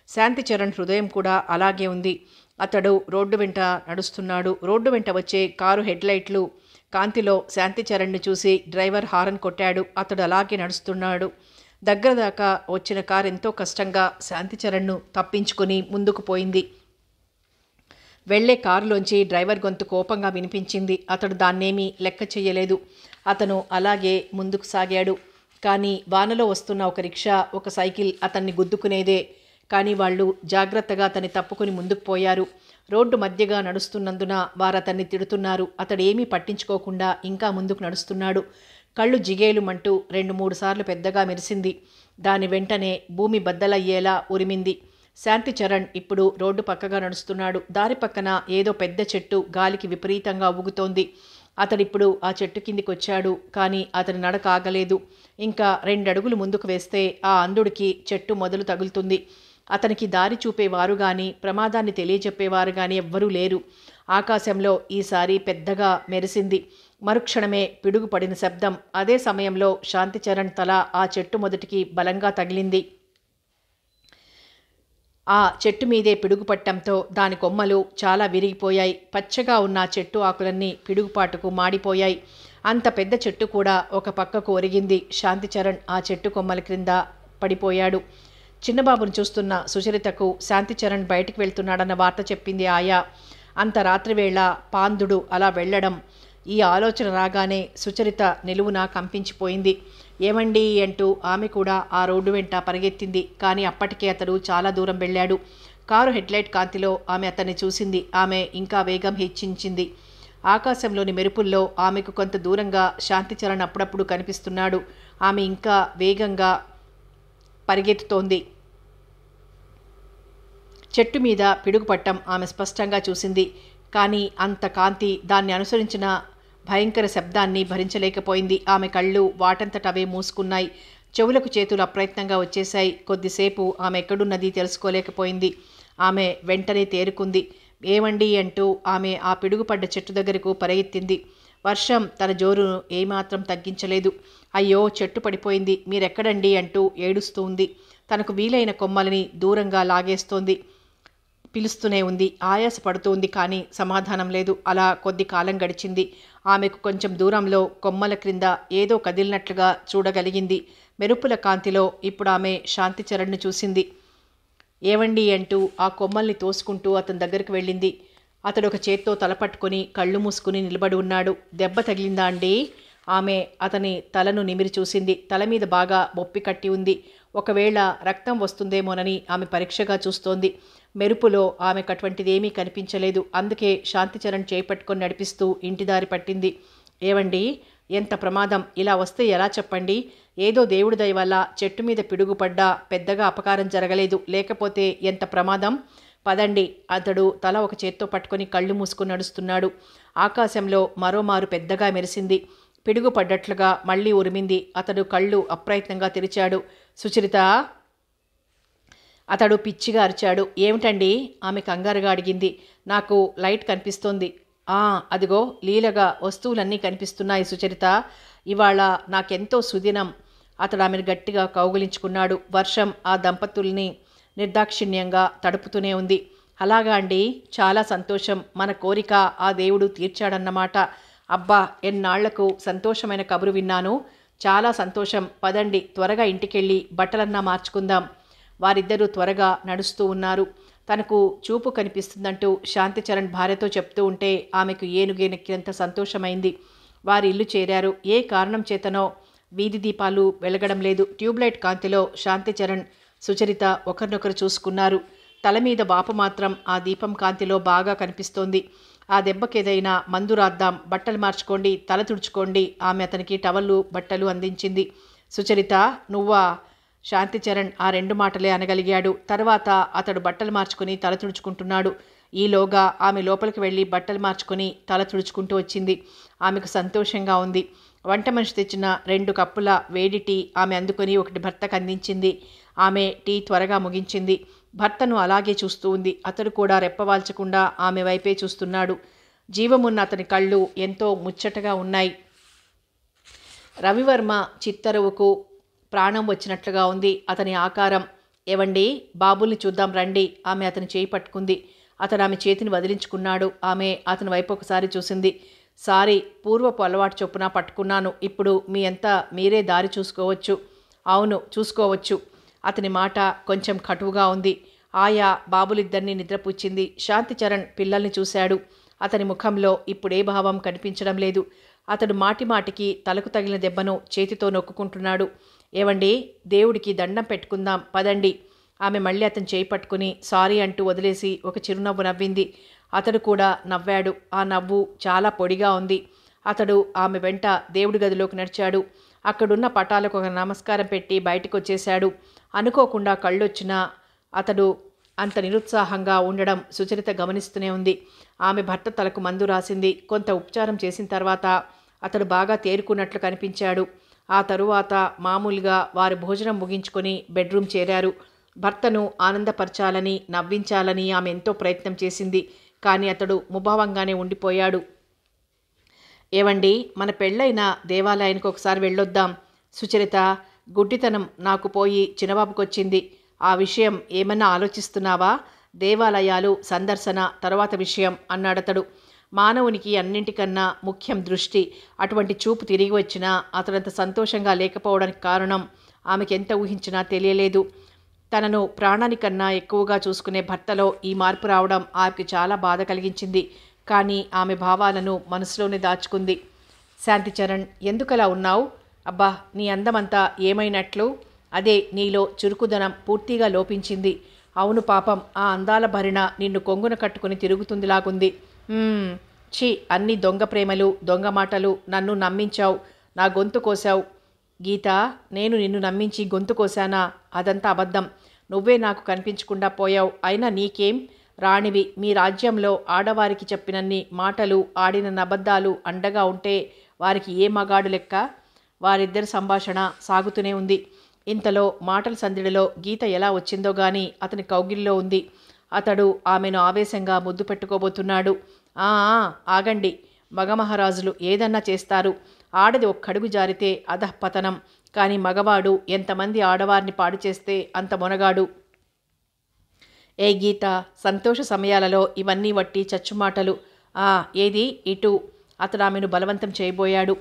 శాంతిచరణ్ హృదయం కూడా అలాగే ఉంది. అతడు రోడ్డు వెంట నడుస్తున్నాడు. రోడ్డు వెంట వచ్చే కారు హెడ్లైట్లు కాంతిలో శాంతిచరణ్ని చూసి డ్రైవర్ హారన్ కొట్టాడు. అతడు అలాగే నడుస్తున్నాడు. దగ్గర దాకా వచ్చిన కారు ఎంతో కష్టంగా శాంతిచరణ్ను తప్పించుకొని ముందుకు పోయింది. వెళ్లే కారులోంచి డ్రైవర్ గొంతు కోపంగా వినిపించింది. అతడు దాన్నేమీ లెక్క చెయ్యలేదు. అతను అలాగే ముందుకు సాగాడు. కానీ వానలో వస్తున్న ఒక రిక్షా, ఒక సైకిల్ అతన్ని గుద్దుకునేదే. కానీ వాళ్ళు జాగ్రత్తగా అతన్ని తప్పుకుని ముందుకు పోయారు. రోడ్డు మధ్యగా నడుస్తున్నందున వారతన్ని తిడుతున్నారు. అతడేమీ పట్టించుకోకుండా ఇంకా ముందుకు నడుస్తున్నాడు. కళ్ళు జిగేలుమంటూ 2-3 సార్లు పెద్దగా మెరిసింది. దాని వెంటనే భూమి బద్దలయ్యేలా ఉరిమింది. శాంతిచరణ్ ఇప్పుడు రోడ్డు పక్కగా నడుస్తున్నాడు. దారి పక్కన ఏదో పెద్ద చెట్టు గాలికి విపరీతంగా ఊగుతోంది. అతడిప్పుడు ఆ చెట్టు కిందికి వచ్చాడు. కానీ అతని నడక ఆగలేదు. ఇంకా 2 అడుగులు ముందుకు వేస్తే ఆ అంధుడికి చెట్టు మొదలు తగులుతుంది. అతనికి దారి చూపేవారు కానీ ప్రమాదాన్ని తెలియచెప్పేవారు కానీ ఎవ్వరూ లేరు. ఆకాశంలో ఈసారి పెద్దగా మెరిసింది. మరుక్షణమే పిడుగు పడిన శబ్దం. అదే సమయంలో శాంతిచరణ్ తల ఆ చెట్టు మొదటికి బలంగా తగిలింది. ఆ చెట్టు మీదే పిడుగుపట్టంతో దాని కొమ్మలు చాలా విరిగిపోయాయి. పచ్చగా ఉన్న చెట్టు ఆకులన్నీ పిడుగుపాటుకు మాడిపోయాయి. అంత పెద్ద చెట్టు కూడా ఒక పక్కకు ఒరిగింది. శాంతిచరణ్ ఆ చెట్టు కొమ్మల క్రింద పడిపోయాడు. చిన్నబాబును చూస్తున్న సుచరితకు శాంతిచరణ్ బయటికి వెళ్తున్నాడన్న వార్త చెప్పింది ఆయా. అంత రాత్రివేళ పాందుడు అలా వెళ్లడం, ఈ ఆలోచన రాగానే సుచరిత నిలువున కంపించిపోయింది. ఏమండి అంటూ ఆమె కూడా ఆ రోడ్డు వెంట పరిగెత్తింది. కానీ అప్పటికే అతడు చాలా దూరం వెళ్ళాడు. కారు హెడ్లైట్ కాంతిలో ఆమె అతన్ని చూసింది. ఆమె ఇంకా వేగం హెచ్చించింది. ఆకాశంలోని మెరుపుల్లో ఆమెకు కొంత దూరంగా శాంతిచరణ్ అప్పుడప్పుడు కనిపిస్తున్నాడు. ఆమె ఇంకా వేగంగా పరిగెత్తుతోంది. చెట్టు మీద పిడుగుపట్టం ఆమె స్పష్టంగా చూసింది. కానీ అంత కాంతి, దాన్ని అనుసరించిన భయంకర శబ్దాన్ని భరించలేకపోయింది. ఆమె కళ్ళు వాటంతట అవే మూసుకున్నాయి. చెవులకు చేతులు అప్రయత్నంగా వచ్చేశాయి. కొద్దిసేపు ఆమె ఎక్కడున్నది తెలుసుకోలేకపోయింది. ఆమె వెంటనే తేరుకుంది. ఏమండి అంటూ ఆమె ఆ పిడుగుపడ్డ చెట్టు దగ్గరకు పరిగెత్తింది. వర్షం తన జోరును ఏమాత్రం తగ్గించలేదు. అయ్యో, చెట్టు పడిపోయింది, మీరెక్కడండి అంటూ ఏడుస్తూ ఉంది. తనకు వీలైన కొమ్మలని దూరంగా లాగేస్తోంది. పిలుస్తూనే ఉంది. ఆయాస పడుతోంది, కానీ సమాధానం లేదు. అలా కొద్ది కాలం గడిచింది. ఆమెకు కొంచెం దూరంలో కొమ్మల క్రింద ఏదో కదిలినట్లుగా చూడగలిగింది. మెరుపుల కాంతిలో ఇప్పుడు ఆమె శాంతిచరణ్ను చూసింది. ఏవండి అంటూ ఆ కొమ్మల్ని తోసుకుంటూ అతని దగ్గరికి వెళ్ళింది. అతడు ఒక చేత్తో తలపట్టుకుని కళ్ళు మూసుకుని నిలబడి ఉన్నాడు. దెబ్బ తగిలిందా అండి? ఆమె అతని తలను నిమిరి చూసింది. తల మీద బాగా బొప్పి కట్టి ఉంది. ఒకవేళ రక్తం వస్తుందేమోనని ఆమె పరీక్షగా చూస్తోంది. మెరుపులో ఆమెకు అటువంటిదేమీ కనిపించలేదు. అందుకే శాంతిచరణ్ చేపట్టుకొని నడిపిస్తూ ఇంటిదారి పట్టింది. ఏవండి, ఎంత ప్రమాదం! ఇలా వస్తే ఎలా చెప్పండి? ఏదో దేవుడి దయ వల్ల చెట్టు మీద పిడుగుపడ్డా పెద్దగా అపకారం జరగలేదు. లేకపోతే ఎంత ప్రమాదం! పదండి. అతడు తల ఒక చేత్తో పట్టుకొని కళ్ళు మూసుకుని నడుస్తున్నాడు. ఆకాశంలో మరోమారు పెద్దగా మెరిసింది. పిడుగు పడ్డట్లుగా మళ్ళీ ఉరిమింది. అతడు కళ్ళు అప్రయత్నంగా తెరిచాడు. సుచరిత! అతడు పిచ్చిగా అరిచాడు. ఏమిటండి? ఆమె కంగారుగా అడిగింది. నాకు లైట్ కనిపిస్తోంది. అదిగో లీలగా వస్తువులన్నీ కనిపిస్తున్నాయి సుచరిత. ఇవాళ నాకెంతో సుదినం. అతడు ఆమెను గట్టిగా కౌగిలించుకున్నాడు. వర్షం ఆ దంపతుల్ని నిర్దాక్షిణ్యంగా తడుపుతూనే ఉంది. అలాగా అండి, చాలా సంతోషం. మన కోరిక ఆ దేవుడు తీర్చాడన్నమాట. అబ్బా, ఎన్నాళ్లకు సంతోషమైన కబురు విన్నాను. చాలా సంతోషం. పదండి, త్వరగా ఇంటికెళ్ళి బట్టలన్నా మార్చుకుందాం. వారిద్దరూ త్వరగా నడుస్తూ ఉన్నారు. తనకు చూపు కనిపిస్తుందంటూ శాంతిచరణ్ భార్యతో చెప్తూ ఉంటే ఆమెకు ఏనుగేనెక్కినంత సంతోషమైంది. వారి ఇల్లు చేరారు. ఏ కారణం చేతనో వీధి దీపాలు వెలగడం లేదు. ట్యూబ్లైట్ కాంతిలో శాంతిచరణ్, సుచరిత ఒకరినొకరు చూసుకున్నారు. తల మీద వాపు మాత్రం ఆ దీపం కాంతిలో బాగా కనిపిస్తోంది. ఆ దెబ్బకేదైనా మందు రాద్దాం, బట్టలు మార్చుకోండి, తల తుడుచుకోండి. ఆమె అతనికి టవల్లు బట్టలు అందించింది. సుచరిత, నువ్వా? శాంతిచరణ్ ఆ 2 మాటలే అనగలిగాడు. తర్వాత అతడు బట్టలు మార్చుకుని తల తుడుచుకుంటున్నాడు. ఈలోగా ఆమె లోపలికి వెళ్ళి బట్టలు మార్చుకుని తల తుడుచుకుంటూ వచ్చింది. ఆమెకు సంతోషంగా ఉంది. వంట మనిషి తెచ్చిన 2 కప్పుల వేడి టీ ఆమె అందుకొని ఒకటి భర్తకు అందించింది. ఆమె టీ త్వరగా ముగించింది. భర్తను అలాగే చూస్తూ ఉంది. అతడు కూడా రెప్పవాల్చకుండా ఆమె వైపే చూస్తున్నాడు. జీవమున్న అతని కళ్ళు ఎంతో ముచ్చటగా ఉన్నాయి. రవివర్మ చిత్తరువుకు ప్రాణం వచ్చినట్లుగా ఉంది అతని ఆకారం. ఏవండి, బాబుల్ని చూద్దాం రండి. ఆమె అతని చేయి పట్టుకుంది. అతను ఆమె చేతిని వదిలించుకున్నాడు. ఆమె అతని వైపు ఒకసారి చూసింది. సారీ, పూర్వపు అలవాటు చొప్పున పట్టుకున్నాను. ఇప్పుడు మీ అంతా మీరే దారి చూసుకోవచ్చు. అవును, చూసుకోవచ్చు. అతని మాట కొంచెం కటువుగా ఉంది. ఆయా బాబులిద్దరినీ నిద్రపుచ్చింది. శాంతిచరణ్ పిల్లల్ని చూశాడు. అతని ముఖంలో ఇప్పుడే భావం కనిపించడం లేదు. అతడు మాటిమాటికి తలకు తగిలిన దెబ్బను చేతితో నొక్కుంటున్నాడు. ఏవండి, దేవుడికి దండం పెట్టుకుందాం, పదండి. ఆమె మళ్ళీ అతను చేయి పట్టుకుని సారీ అంటూ వదిలేసి ఒక చిరునవ్వు నవ్వింది. అతడు కూడా నవ్వాడు. ఆ నవ్వు చాలా పొడిగా ఉంది. అతడు ఆమె వెంట దేవుడి గదిలోకి నడిచాడు. అక్కడున్న పటాలకు ఒక నమస్కారం పెట్టి బయటకు వచ్చేశాడు. అనుకోకుండా కళ్ళొచ్చినా అతడు అంత నిరుత్సాహంగా ఉండడం సుచరిత గమనిస్తూనే ఉంది. ఆమె భర్త తలకు మందు రాసింది. కొంత ఉపచారం చేసిన తర్వాత అతడు బాగా తేరుకున్నట్లు కనిపించాడు. ఆ తరువాత మామూలుగా వారి భోజనం ముగించుకొని బెడ్రూమ్ చేరారు. భర్తను ఆనందపరచాలని, నవ్వించాలని ఆమె ఎంతో ప్రయత్నం చేసింది. కానీ అతడు ముభావంగానే ఉండిపోయాడు. ఏవండి, మన పెళ్ళైన దేవాలయానికి ఒకసారి వెళ్ళొద్దాం. సుచరిత, గుడ్డితనం నాకు పోయి చిన్నబాబుకొచ్చింది. ఆ విషయం ఏమన్నా ఆలోచిస్తున్నావా? దేవాలయాలు సందర్శన తర్వాత విషయం అన్నాడతడు. మానవునికి అన్నింటికన్నా ముఖ్యం దృష్టి. అటువంటి చూపు తిరిగి వచ్చినా అతడంత సంతోషంగా లేకపోవడానికి కారణం ఆమెకెంత ఊహించినా తెలియలేదు. తనను ప్రాణానికన్నా ఎక్కువగా చూసుకునే భర్తలో ఈ మార్పు రావడం ఆమెకు చాలా బాధ కలిగించింది. కానీ ఆమె భావాలను మనసులోనే దాచుకుంది. శాంతిచరణ్, ఎందుకలా ఉన్నావు? అబ్బా, నీ అందమంతా ఏమైనట్లు? అదే, నీలో చురుకుదనం పూర్తిగా లోపించింది. అవును పాపం, ఆ అందాల భరిణ నిన్ను కొంగున కట్టుకుని తిరుగుతుందిలాగుంది. ఛీ, అన్ని దొంగ ప్రేమలు, దొంగ మాటలు. నన్ను నమ్మించావు, నా గొంతు కోసావు. గీత, నేను నిన్ను నమ్మించి గొంతు కోసానా? అదంతా అబద్ధం. నువ్వే నాకు కనిపించకుండా పోయావు. అయినా నీకేం? రాణివి, మీ రాజ్యంలో ఆడవారికి చెప్పినన్ని మాటలు, ఆడిన అబద్ధాలు అండగా ఉంటే వారికి ఏ మగాడు లెక్క? వారిద్దరి సంభాషణ సాగుతూనే ఉంది. ఇంతలో మాటల సందడిలో గీత ఎలా వచ్చిందో గాని అతని కౌగిలిలో ఉంది. అతడు ఆమెను ఆవేశంగా ముద్దు పెట్టుకోబోతున్నాడు. ఆ ఆగండి, మగమహారాజులు ఏదన్నా చేస్తారు. ఆడది ఒక్కడుగు జారితే అధఃపతనం. కానీ మగవాడు ఎంతమంది ఆడవారిని పాడు చేస్తే అంత మొనగాడు. ఏ గీత, సంతోష సమయాలలో ఇవన్నీ వట్టి చచ్చుమాటలు. ఏది ఇటు. అతడు ఆమెను బలవంతం చేయబోయాడు.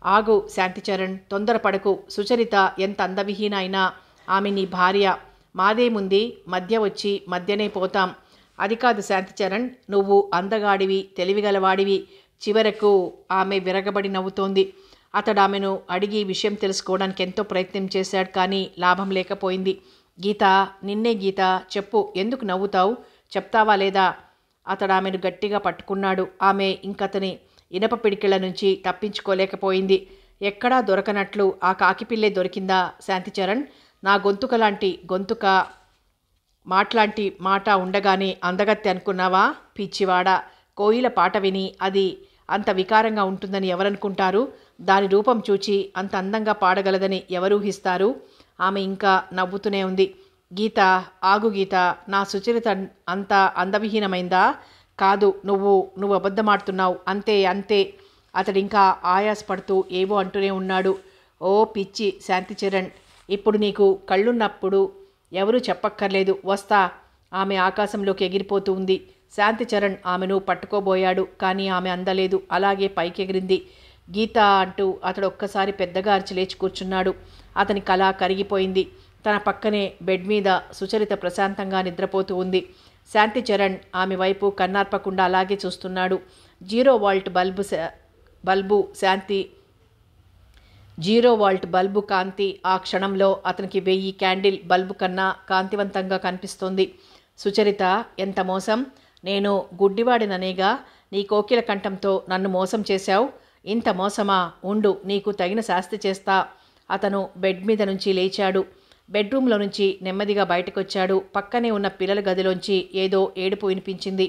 ఆగు శాంతిచరణ్, తొందరపడకు. సుచరిత ఎంత అందవిహీన అయినా ఆమె నీ భార్య. మాదేముంది, మధ్య వచ్చి మధ్యనే పోతాం. అది కాదు శాంతిచరణ్, నువ్వు అందగాడివి, తెలివిగలవాడివి. చివరకు ఆమె విరగబడి నవ్వుతోంది. అతడు ఆమెను అడిగి విషయం తెలుసుకోవడానికి ఎంతో ప్రయత్నం చేశాడు, కానీ లాభం లేకపోయింది. గీత, నిన్నే గీత, చెప్పు, ఎందుకు నవ్వుతావు? చెప్తావా లేదా? అతడు ఆమెను గట్టిగా పట్టుకున్నాడు. ఆమె ఇంకతని ఇనప పిడికిళ్ల నుంచి తప్పించుకోలేకపోయింది. ఎక్కడా దొరకనట్లు ఆ కాకిపిల్లే దొరికిందా శాంతిచరణ్? నా గొంతుక లాంటి గొంతుక, మాట్లాంటి మాట ఉండగానే అందగత్తె అనుకున్నావా? పిచ్చివాడా, కోయిల పాట విని అది అంత వికారంగా ఉంటుందని ఎవరనుకుంటారు? దాని రూపం చూచి అంత అందంగా పాడగలదని ఎవరూహిస్తారు? ఆమె ఇంకా నవ్వుతూనే ఉంది. గీత, ఆగు గీత, నా సుచరిత అంత అందవిహీనమైందా? కాదు, నువ్వు అబద్ధమాడుతున్నావు. అంతే అంతే. అతడింకా ఆయాసపడుతూ ఏవో అంటూనే ఉన్నాడు. ఓ పిచ్చి శాంతిచరణ్, ఇప్పుడు నీకు కళ్ళున్నప్పుడు ఎవరూ చెప్పక్కర్లేదు, వస్తా. ఆమె ఆకాశంలోకి ఎగిరిపోతూ ఉంది. శాంతిచరణ్ ఆమెను పట్టుకోబోయాడు, కానీ ఆమె అందలేదు. అలాగే పైకెగిరింది. గీత అంటూ అతడు ఒక్కసారి పెద్దగా అరిచి లేచి కూర్చున్నాడు. అతని కళ కరిగిపోయింది. తన పక్కనే బెడ్ మీద సుచరిత ప్రశాంతంగా నిద్రపోతూ ఉంది. శాంతిచరణ్ ఆమె వైపు కన్నార్పకుండా అలాగే చూస్తున్నాడు. 0 వాల్ట్ బల్బు కాంతి ఆ క్షణంలో అతనికి 1000 క్యాండిల్ బల్బు కన్నా కాంతివంతంగా కనిపిస్తోంది. సుచరిత, ఎంత మోసం! నేను గుడ్డివాడిననేగా నీ కోకిల కంఠంతో నన్ను మోసం చేశావు. ఇంత మోసమా? ఉండు, నీకు తగిన శాస్తి చేస్తా. అతను బెడ్ మీద నుంచి లేచాడు. బెడ్రూమ్లో నుంచి నెమ్మదిగా బయటకొచ్చాడు. పక్కనే ఉన్న పిల్లల గదిలోంచి ఏదో ఏడుపు వినిపించింది.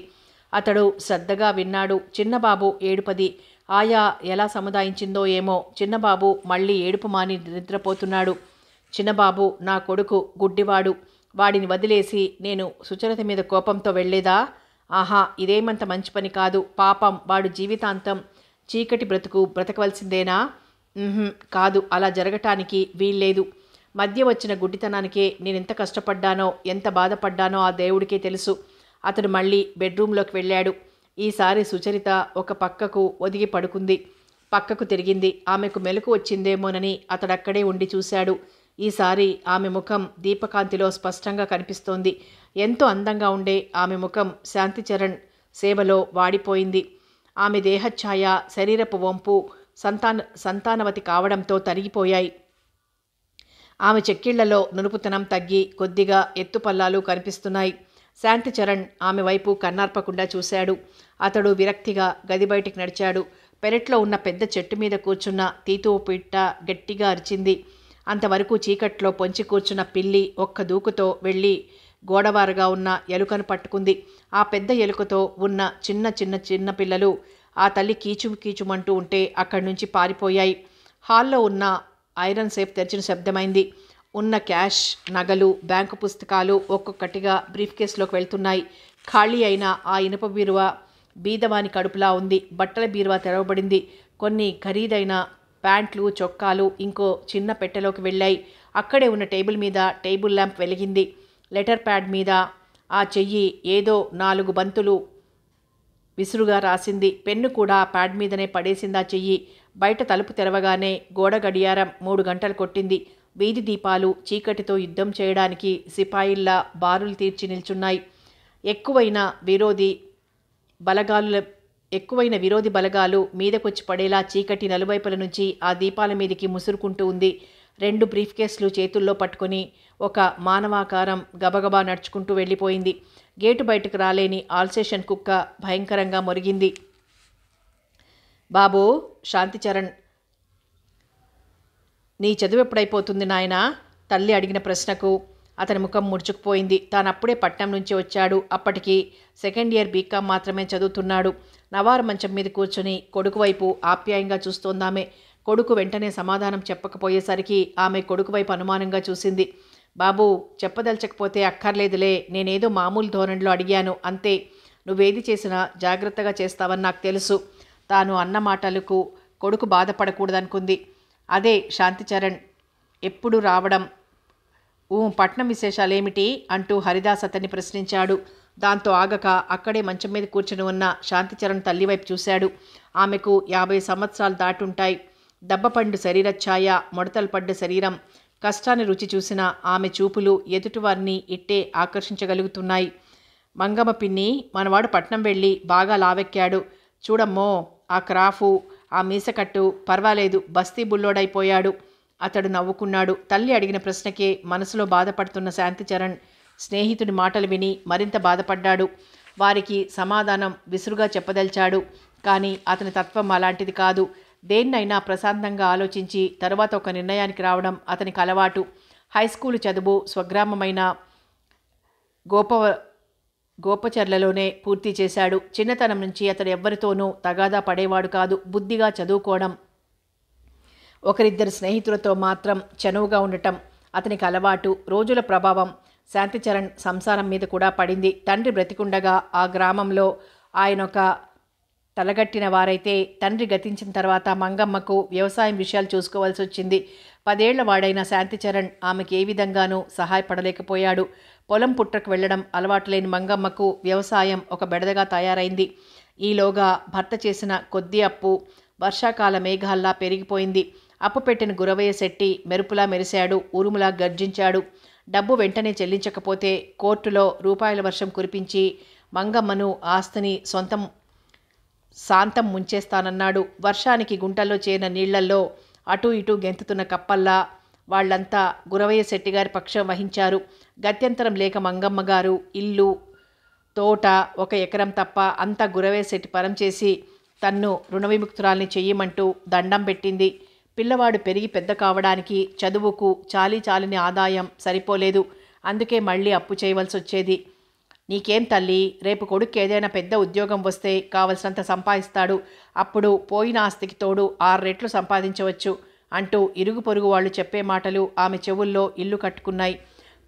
అతడు శ్రద్ధగా విన్నాడు. చిన్నబాబు ఏడుపది. ఆయా ఎలా సముదాయించిందో ఏమో. చిన్నబాబు మళ్ళీ ఏడుపు మాని నిద్రపోతున్నాడు. చిన్నబాబు, నా కొడుకు గుడ్డివాడు. వాడిని వదిలేసి నేను సుచరిత మీద కోపంతో వెళ్లేదా? ఆహా, ఇదేమంత మంచి పని కాదు. పాపం, వాడు జీవితాంతం చీకటి బ్రతకవలసిందేనా? కాదు, అలా జరగటానికి వీల్లేదు. మధ్య వచ్చిన గుడ్డితనానికే నేనెంత కష్టపడ్డానో, ఎంత బాధపడ్డానో ఆ దేవుడికే తెలుసు. అతడు మళ్ళీ బెడ్రూమ్లోకి వెళ్ళాడు. ఈసారి సుచరిత ఒక పక్కకు ఒదిగి పడుకుంది. పక్కకు తిరిగింది. ఆమెకు మెలకు వచ్చిందేమోనని అతడక్కడే ఉండి చూశాడు. ఈసారి ఆమె ముఖం దీపకాంతిలో స్పష్టంగా కనిపిస్తోంది. ఎంతో అందంగా ఉండే ఆమె ముఖం శాంతిచరణ్ సేవలో వాడిపోయింది. ఆమె దేహఛాయ, శరీరపు వంపు సంతానవతి కావడంతో తరిగిపోయాయి. ఆమె చెక్కిళ్లలో నునుపుతనం తగ్గి కొద్దిగా ఎత్తుపల్లాలు కనిపిస్తున్నాయి. శాంతిచరణ్ ఆమె వైపు కన్నార్పకుండా చూశాడు. అతడు విరక్తిగా గది బయటికి నడిచాడు. పెరట్లో ఉన్న పెద్ద చెట్టు మీద కూర్చున్న తీతువు పిట్ట గట్టిగా అరిచింది. అంతవరకు చీకట్లో పొంచి కూర్చున్న పిల్లి ఒక్క దూకుతో వెళ్ళి గోడవారుగా ఉన్న ఎలుకను పట్టుకుంది. ఆ పెద్ద ఎలుకతో ఉన్న చిన్న పిల్లలు ఆ తల్లి కీచుమంటూ ఉంటే అక్కడి నుంచి పారిపోయాయి. హాల్లో ఉన్న ఐరన్ సేఫ్ తెరిచిన శబ్దమైంది. ఉన్న క్యాష్, నగలు, బ్యాంకు పుస్తకాలు ఒక్కొక్కటిగా బ్రీఫ్ కేసులోకి వెళ్తున్నాయి. ఖాళీ అయిన ఆ ఇనుప బీరువా బీదవాని కడుపులా ఉంది. బట్టల బీరువా తెరవబడింది. కొన్ని ఖరీదైన ప్యాంట్లు, చొక్కాలు ఇంకో చిన్న పెట్టెలోకి వెళ్ళాయి. అక్కడే ఉన్న టేబుల్ మీద టేబుల్ ల్యాంప్ వెలిగింది. లెటర్ ప్యాడ్ మీద ఆ చెయ్యి ఏదో 4 బంతులు విసురుగా రాసింది. పెన్ను కూడా ప్యాడ్ మీదనే పడేసిందా చెయ్యి. బయట తలుపు తెరవగానే గోడ గడియారం 3 గంటలు కొట్టింది. వీధి దీపాలు చీకటితో యుద్ధం చేయడానికి సిపాయిల్లా బారులు తీర్చి నిల్చున్నాయి. ఎక్కువైన విరోధి బలగాలు మీదకొచ్చి పడేలా చీకటి నలువైపుల నుంచి ఆ దీపాల మీదకి ముసురుకుంటూ ఉంది. 2 బ్రీఫ్ కేసులు చేతుల్లో పట్టుకుని ఒక మానవాకారం గబగబా నడుచుకుంటూ వెళ్ళిపోయింది. గేటు బయటకు రాలేని ఆల్సేషన్ కుక్క భయంకరంగా మొరిగింది. బాబూ, శాంతిచరణ్, నీ చదువు ఎప్పుడైపోతుంది నాయనా? తల్లి అడిగిన ప్రశ్నకు అతని ముఖం ముడుచుకుపోయింది. తానప్పుడే పట్నం నుంచి వచ్చాడు. అప్పటికి 2nd ఇయర్ బీకాం మాత్రమే చదువుతున్నాడు. నవారు మంచం మీద కూర్చొని కొడుకు వైపు ఆప్యాయంగా చూస్తోందామె. కొడుకు వెంటనే సమాధానం చెప్పకపోయేసరికి ఆమె కొడుకు వైపు అనుమానంగా చూసింది. బాబూ, చెప్పదలచకపోతే అక్కర్లేదులే, నేనేదో మామూలు ధోరణిలో అడిగాను అంతే. నువ్వేది చేసినా జాగ్రత్తగా చేస్తావని నాకు తెలుసు. తాను అన్న మాటలకు కొడుకు బాధపడకూడదనుకుంది. అదే శాంతిచరణ్ ఎప్పుడు రావడం? పట్నం విశేషాలేమిటి అంటూ హరిదాస్ అతన్ని ప్రశ్నించాడు. దాంతో ఆగక అక్కడే మంచం మీద కూర్చుని ఉన్న శాంతిచరణ్ తల్లి వైపు చూశాడు. ఆమెకు 50 సంవత్సరాలు దాటుంటాయి. దెబ్బపండు శరీరఛాయ, ముడతలు పడ్డ శరీరం. కష్టాన్ని రుచి చూసిన ఆమె చూపులు ఎదుటివారిని ఇట్టే ఆకర్షించగలుగుతున్నాయి. మంగమ్మ పిన్ని, మనవాడు పట్నం వెళ్ళి బాగా లావెక్కాడు. చూడమ్మో, ఆ క్రాఫు, ఆ మీసకట్టు, పర్వాలేదు, బస్తీ బుల్లోడైపోయాడు. అతడు నవ్వుకున్నాడు. తల్లి అడిగిన ప్రశ్నకే మనసులో బాధపడుతున్న శాంతిచరణ్ స్నేహితుడి మాటలు విని మరింత బాధపడ్డాడు. వారికి సమాధానం విసురుగా చెప్పదలిచాడు. కానీ అతని తత్వం అలాంటిది కాదు. దేన్నైనా ప్రశాంతంగా ఆలోచించి తరువాత ఒక నిర్ణయానికి రావడం అతనికి అలవాటు. హైస్కూలు చదువు స్వగ్రామమైన గోపచర్లలోనే పూర్తి చేశాడు. చిన్నతనం నుంచి అతడు ఎవ్వరితోనూ తగాదా పడేవాడు కాదు. బుద్ధిగా చదువుకోవడం, ఒకరిద్దరు స్నేహితులతో మాత్రం చనువుగా ఉండటం అతనికి అలవాటు. రోజుల ప్రభావం శాంతిచరణ్ సంసారం మీద కూడా పడింది. తండ్రి బ్రతికుండగా ఆ గ్రామంలో ఆయనొక తలగట్టిన వారైతే, తండ్రి గతించిన తర్వాత మంగమ్మకు వ్యవసాయం విషయాలు చూసుకోవాల్సి వచ్చింది. 10 ఏళ్ల వాడైన శాంతిచరణ్ ఆమెకి ఏ విధంగానూ సహాయపడలేకపోయాడు. పొలం పుట్రకు వెళ్లడం అలవాటు లేని మంగమ్మకు వ్యవసాయం ఒక బెడదగా తయారైంది. ఈలోగా భర్త చేసిన కొద్ది అప్పు వర్షాకాల మేఘాల్లా పెరిగిపోయింది. అప్పు పెట్టిన గురవయ్య శెట్టి మెరుపులా మెరిశాడు, ఉరుములా గర్జించాడు. డబ్బు వెంటనే చెల్లించకపోతే కోర్టులో రూపాయల వర్షం కురిపించి మంగమ్మను, ఆస్తిని శాంతం ముంచేస్తానన్నాడు. వర్షానికి గుంటల్లో చేరిన నీళ్లల్లో అటూ ఇటూ గెంతుతున్న కప్పల్లా వాళ్లంతా గురవయ్య శెట్టిగారి పక్షం వహించారు. గత్యంతరం లేక మంగమ్మ గారు ఇల్లు, తోట, 1 ఎకరం తప్ప అంతా గురవయ్య శెట్టి పరం చేసి తన్ను రుణ విముక్తురాల్ని చెయ్యమంటూ దండం పెట్టింది. పిల్లవాడు పెరిగి పెద్ద కావడానికి చదువుకు చాలీచాలని ఆదాయం సరిపోలేదు. అందుకే మళ్ళీ అప్పు చేయవలసి వచ్చేది. నీకేం తల్లి, రేపు కొడుకు ఏదైనా పెద్ద ఉద్యోగం వస్తే కావలసినంత సంపాదిస్తాడు. అప్పుడు పోయిన ఆస్తికి తోడు 6 రెట్లు సంపాదించవచ్చు అంటూ ఇరుగు పొరుగు వాళ్ళు చెప్పే మాటలు ఆమె చెవుల్లో ఇల్లు కట్టుకున్నాయి.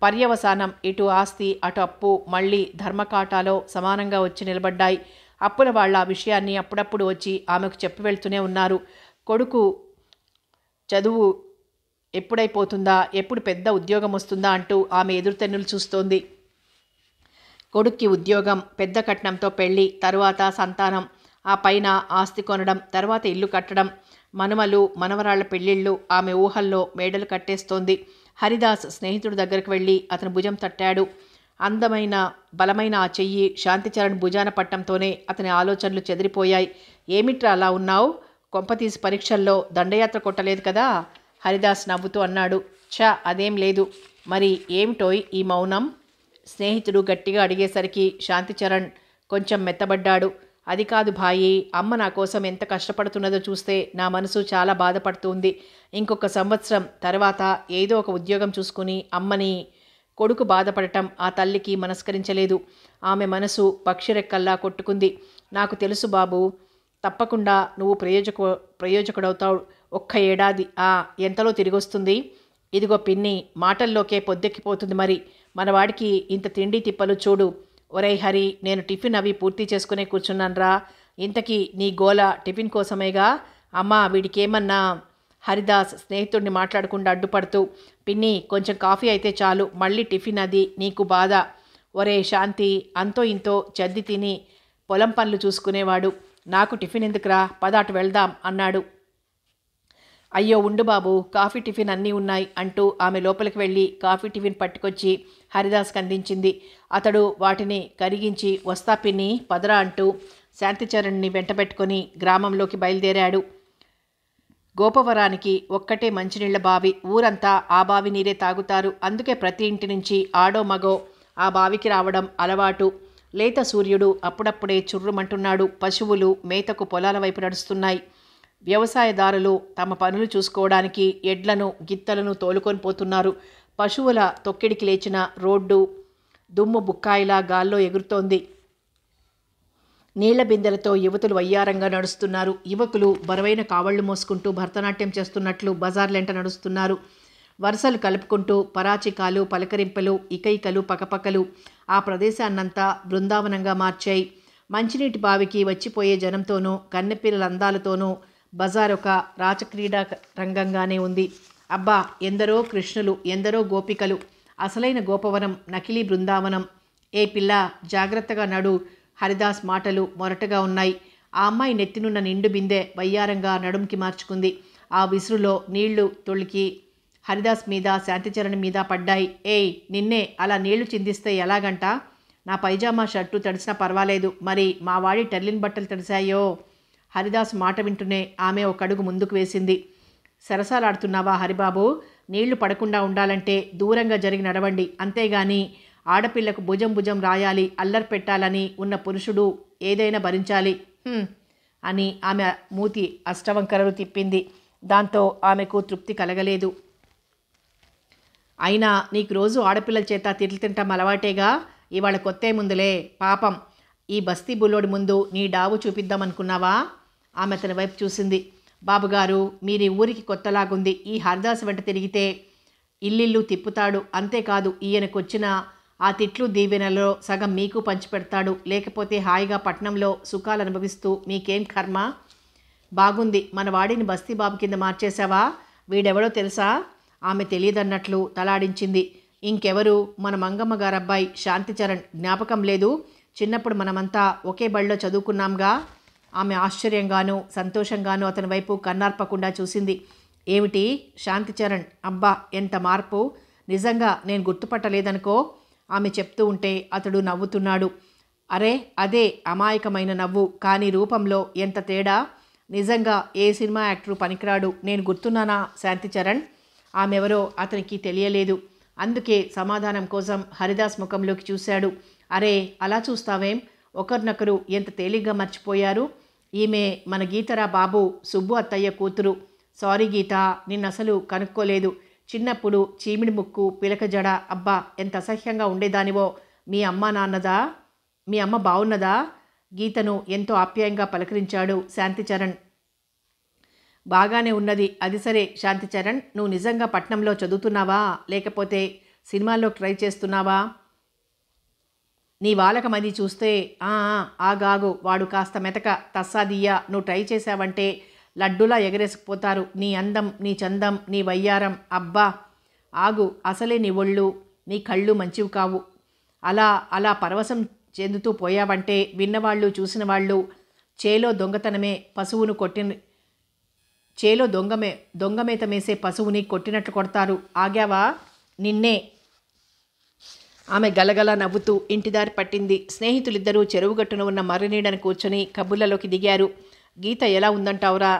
పర్యవసానం ఇటు ఆస్తి అటు అప్పు మళ్ళీ ధర్మకాటాలో సమానంగా వచ్చి నిలబడ్డాయి. అప్పుల వాళ్ళ ఆ విషయాన్ని అప్పుడప్పుడు వచ్చి ఆమెకు చెప్పి వెళ్తూనే ఉన్నారు. కొడుకు చదువు ఎప్పుడైపోతుందా, ఎప్పుడు పెద్ద ఉద్యోగం వస్తుందా అంటూ ఆమె ఎదురుతెన్నులు చూస్తోంది. కొడుక్కి ఉద్యోగం, పెద్ద కట్నంతో పెళ్లి, తరువాత సంతానం, ఆ పైన ఆస్తి కొనడం, తర్వాత ఇల్లు కట్టడం, మనుమలు మనవరాళ్ల పెళ్లిళ్ళు ఆమె ఊహల్లో మేడలు కట్టేస్తోంది. హరిదాస్ స్నేహితుడి దగ్గరకు వెళ్ళి అతని భుజం తట్టాడు. అందమైన బలమైన ఆ చెయ్యి శాంతిచరణ్ భుజాన పట్టంతోనే అతని ఆలోచనలు చెదిరిపోయాయి. ఏమిట్రా అలా ఉన్నావు? కొంపతీసి పరీక్షల్లో దండయాత్ర కొట్టలేదు కదా? హరిదాస్ నవ్వుతూ అన్నాడు. అదేం లేదు. మరి ఏమిటోయ్ ఈ మౌనం? స్నేహితుడు గట్టిగా అడిగేసరికి శాంతిచరణ్ కొంచెం మెత్తబడ్డాడు. అది కాదు భాయి, అమ్మ నా కోసం ఎంత కష్టపడుతున్నదో చూస్తే నా మనసు చాలా బాధపడుతుంది. ఇంకొక సంవత్సరం తర్వాత ఏదో ఒక ఉద్యోగం చూసుకుని అమ్మని. కొడుకు బాధపడటం ఆ తల్లికి మనస్కరించలేదు. ఆమె మనసు పక్షిరెక్కల్లా కొట్టుకుంది. నాకు తెలుసు బాబు, తప్పకుండా నువ్వు ప్రయోజకుడవుతావు. 1 ఏడాది ఎంతలో తిరిగొస్తుంది? ఇదిగో పిన్ని, మాటల్లోకే పొద్దెక్కిపోతుంది. మరి మనవాడికి ఇంత తిండి తిప్పలు చూడు. ఒరేయ్ హరి, నేను టిఫిన్ అవి పూర్తి చేసుకునే కూర్చున్నాన్రా. ఇంతకీ నీ గోల టిఫిన్ కోసమేగా? అమ్మా, వీడికేమన్నా? హరిదాస్ స్నేహితుడిని మాట్లాడకుండా అడ్డుపడుతూ, పిన్ని కొంచెం కాఫీ అయితే చాలు, మళ్ళీ టిఫిన్ అది నీకు బాధ. ఒరే శాంతి, అంతో ఇంతో చద్ది తిని పొలం పనులు చూసుకునేవాడు. నాకు టిఫిన్ ఎందుకురా, పదాటు వెళ్దాం అన్నాడు. అయ్యో ఉండు బాబు, కాఫీ టిఫిన్ అన్నీ ఉన్నాయి అంటూ ఆమె లోపలికి వెళ్ళి కాఫీ టిఫిన్ పట్టుకొచ్చి హరిదాస్కి అందించింది. అతడు వాటిని కరిగించి వస్తా పిన్ని పదరా అంటూ శాంతిచరణ్ని వెంటబెట్టుకొని గ్రామంలోకి బయలుదేరాడు. గోపవరానికి ఒక్కటే మంచినీళ్ల బావి. ఊరంతా ఆ బావి నీరే తాగుతారు. అందుకే ప్రతి ఇంటి నుంచి ఆడో మగో ఆ బావికి రావడం అలవాటు. లేత సూర్యుడు అప్పుడప్పుడే చుర్రుమంటున్నాడు. పశువులు మేతకు పొలాల వైపు నడుస్తున్నాయి. వ్యవసాయదారులు తమ పనులు చూసుకోవడానికి ఎడ్లను గిత్తలను తోలుకొని పోతున్నారు. పశువుల తొక్కిడికి లేచిన రోడ్డు దుమ్ము బుక్కాయిలా గాల్లో ఎగురుతోంది. నీళ్ల బిందెలతో యువతులు వయ్యారంగా నడుస్తున్నారు. యువకులు బరువైన కావళ్లు మోసుకుంటూ భరతనాట్యం చేస్తున్నట్లు బజార్లెంట నడుస్తున్నారు. వరుసలు కలుపుకుంటూ పరాచికాలు, పలకరింపులు, ఇకైకలు, పకపకలు ఆ ప్రదేశాన్నంతా బృందావనంగా మార్చాయి. మంచినీటి బావికి వచ్చిపోయే జనంతోనూ, కన్నెపిల్లల అందాలతోనూ బజార్ ఒక రాచక్రీడా రంగంగానే ఉంది. అబ్బా, ఎందరో కృష్ణులు, ఎందరో గోపికలు, అసలైన గోపవనం, నకిలీ బృందావనం. ఏ పిల్ల, జాగ్రత్తగా నడు. హరిదాస్ మాటలు మొరటగా ఉన్నాయి. ఆ అమ్మాయి నెత్తినున్న నిండు బిందె వయ్యారంగా నడుంకి మార్చుకుంది. ఆ విసురులో నీళ్లు తొలికి హరిదాస్ మీద, శాంతిచరణ్ మీద పడ్డాయి. ఏయ్, నిన్నే అలా నీళ్లు చిందిస్తే ఎలాగంట? నా పైజామా షర్టు తడిసినా పర్వాలేదు, మరి మా వాడి టెర్లిన్ బట్టలు తడిశాయో? హరిదాస్ మాట వింటూనే ఆమె ఒక అడుగు ముందుకు వేసింది. సరసాలాడుతున్నావా హరిబాబు? నీళ్లు పడకుండా ఉండాలంటే దూరంగా జరిగి నడవండి, అంతేగాని ఆడపిల్లకు భుజం భుజం రాయాలి, అల్లరి పెట్టాలని ఉన్న పురుషుడు ఏదైనా భరించాలి అని ఆమె మూతి అష్టవంకరలు తిప్పింది. దాంతో ఆమెకు తృప్తి కలగలేదు. అయినా నీకు రోజు ఆడపిల్లల చేత తిట్లు తింటాం అలవాటేగా, ఇవాళ కొత్త ముందులే. పాపం, ఈ బస్తీ బుల్లోడి ముందు నీ డావు చూపిద్దామనుకున్నావా? ఆమె అతని వైపు చూసింది. బాబుగారు, మీరు ఊరికి కొత్తలాగుంది. ఈ హరిదాస్ వెంట తిరిగితే ఇల్లిల్లు తిప్పుతాడు. అంతేకాదు, ఈయనకొచ్చిన ఆ తిట్లు దీవెనలో సగం మీకు పంచిపెడతాడు. లేకపోతే హాయిగా పట్నంలో సుఖాలు అనుభవిస్తూ మీకేం కర్మ? బాగుంది, మన వాడిని బస్తీ బాబు కింద మార్చేశావా? వీడెవడో తెలుసా? ఆమె తెలియదన్నట్లు తలాడించింది. ఇంకెవరు? మన మంగమ్మ గారబ్బాయి శాంతిచరణ్. జ్ఞాపకం లేదు? చిన్నప్పుడు మనమంతా ఒకే బడిలో చదువుకున్నాంగా. ఆమె ఆశ్చర్యంగానూ సంతోషంగానూ అతని వైపు కన్నార్పకుండా చూసింది. ఏమిటి శాంతిచరణ్? అబ్బా, ఎంత మార్పు! నిజంగా నేను గుర్తుపట్టలేదనుకో. ఆమె చెప్తూ ఉంటే అతడు నవ్వుతున్నాడు. అరే, అదే అమాయకమైన నవ్వు, కానీ రూపంలో ఎంత తేడా! నిజంగా ఏ సినిమా యాక్టరు పనికిరాడు. నేను గుర్తున్నానా శాంతిచరణ్? ఆమెవరో అతనికి తెలియలేదు. అందుకే సమాధానం కోసం హరిదాస్ ముఖంలోకి చూశాడు. అరే, అలా చూస్తావేం? ఒకరినొకరు ఎంత తేలిగ్గా మర్చిపోయారు. ఈమె మన గీతరా బాబు, సుబ్బు అత్తయ్య కూతురు. సారీ గీత, నిన్నసలు కనుక్కోలేదు. చిన్నప్పుడు చీమిడి ముక్కు, పిలక జడ, అబ్బా ఎంత అసహ్యంగా ఉండేదానివో. మీ అమ్మ బావున్నదా? గీతను ఎంతో ఆప్యాయంగా పలకరించాడు శాంతిచరణ్. బాగానే ఉన్నది. అది సరే శాంతిచరణ్, నువ్వు నిజంగా పట్నంలో చదువుతున్నావా, లేకపోతే సినిమాల్లో ట్రై చేస్తున్నావా? నీ వాలకమది చూస్తే ఆగాగు, వాడు కాస్త మెతక తస్సాదియ్యా. నువ్వు ట్రై చేశావంటే లడ్డూలా ఎగరేసుకుపోతారు. నీ అందం, నీ చందం, నీ వయ్యారం, అబ్బా ఆగు. అసలే నీ ఒళ్ళు, నీ కళ్ళు మంచివి కావు. అలా అలా పరవశం చెందుతూ పోయావంటే విన్నవాళ్ళు చూసిన వాళ్ళు చేలో దొంగమేత మేసే పశువుని కొట్టినట్లు కొడతారు. ఆగావా? నిన్నే. ఆమె గలగల నవ్వుతూ ఇంటిదారి పట్టింది. స్నేహితులిద్దరూ చెరువుగట్టున ఉన్న మర్రినీడను కూర్చొని కబుర్లలోకి దిగారు. గీత ఎలా ఉందంటావురా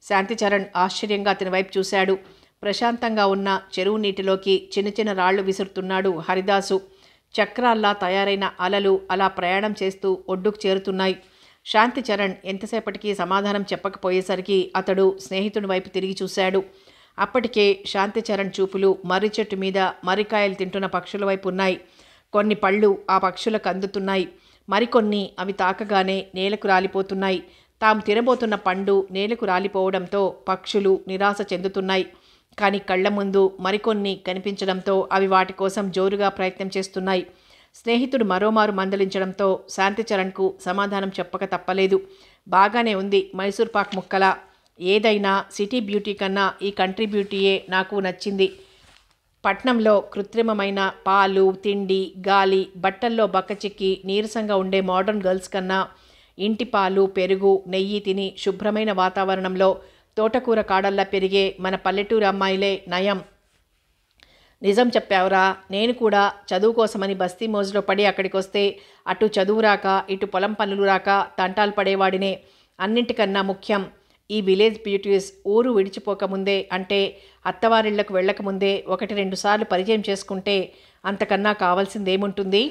శాంతిచరణ్ ఆశ్చర్యంగా అతని వైపు చూశాడు. ప్రశాంతంగా ఉన్న చెరువు నీటిలోకి చిన్న చిన్న రాళ్లు విసురుతున్నాడు హరిదాసు. చక్రాల్లా తయారైన అలలు అలా ప్రయాణం చేస్తూ ఒడ్డుకు చేరుతున్నాయి. శాంతిచరణ్ ఎంతసేపటికి సమాధానం చెప్పకపోయేసరికి అతడు స్నేహితుని వైపు తిరిగి చూశాడు. అప్పటికే శాంతిచరణ్ చూపులు మర్రి చెట్టు మీద మర్రికాయలు తింటున్న పక్షుల వైపు ఉన్నాయి. కొన్ని పళ్ళు ఆ పక్షులకు అందుతున్నాయి. మరికొన్ని అవి తాకగానే నేలకు రాలిపోతున్నాయి. తాము తినబోతున్న పండు నేలకు రాలిపోవడంతో పక్షులు నిరాశ చెందుతున్నాయి. కానీ కళ్ల ముందు మరికొన్ని కనిపించడంతో అవి వాటి కోసం జోరుగా ప్రయత్నం చేస్తున్నాయి. స్నేహితుడు మరోమారు మందలించడంతో శాంతిచరణ్కు సమాధానం చెప్పక తప్పలేదు. బాగానే ఉంది, మైసూర్ పాక్ ముక్కల. ఏదైనా సిటీ బ్యూటీ కన్నా ఈ కంట్రీ బ్యూటీయే నాకు నచ్చింది. పట్నంలో కృత్రిమమైన పాలు, తిండి, గాలి, బట్టల్లో బక్కచిక్కి నీరసంగా ఉండే మోడర్న్ గర్ల్స్ కన్నా ఇంటి పాలు, పెరుగు, నెయ్యి తిని శుభ్రమైన వాతావరణంలో తోటకూర కాడల్లా పెరిగే మన పల్లెటూరు అమ్మాయిలే నయం. నిజం చెప్పావురా. నేను కూడా చదువు కోసమని బస్తీ మోజులో పడి అక్కడికి వస్తే అటు చదువు రాక ఇటు పొలం పనులు రాక తంటాలు పడేవాడినే. అన్నింటికన్నా ముఖ్యం ఈ విలేజ్ బ్యూటీస్ ఊరు విడిచిపోకముందే, అంటే అత్తవారిళ్లకు వెళ్ళకముందే 1-2 సార్లు పరిచయం చేసుకుంటే అంతకన్నా కావాల్సిందేముంటుంది?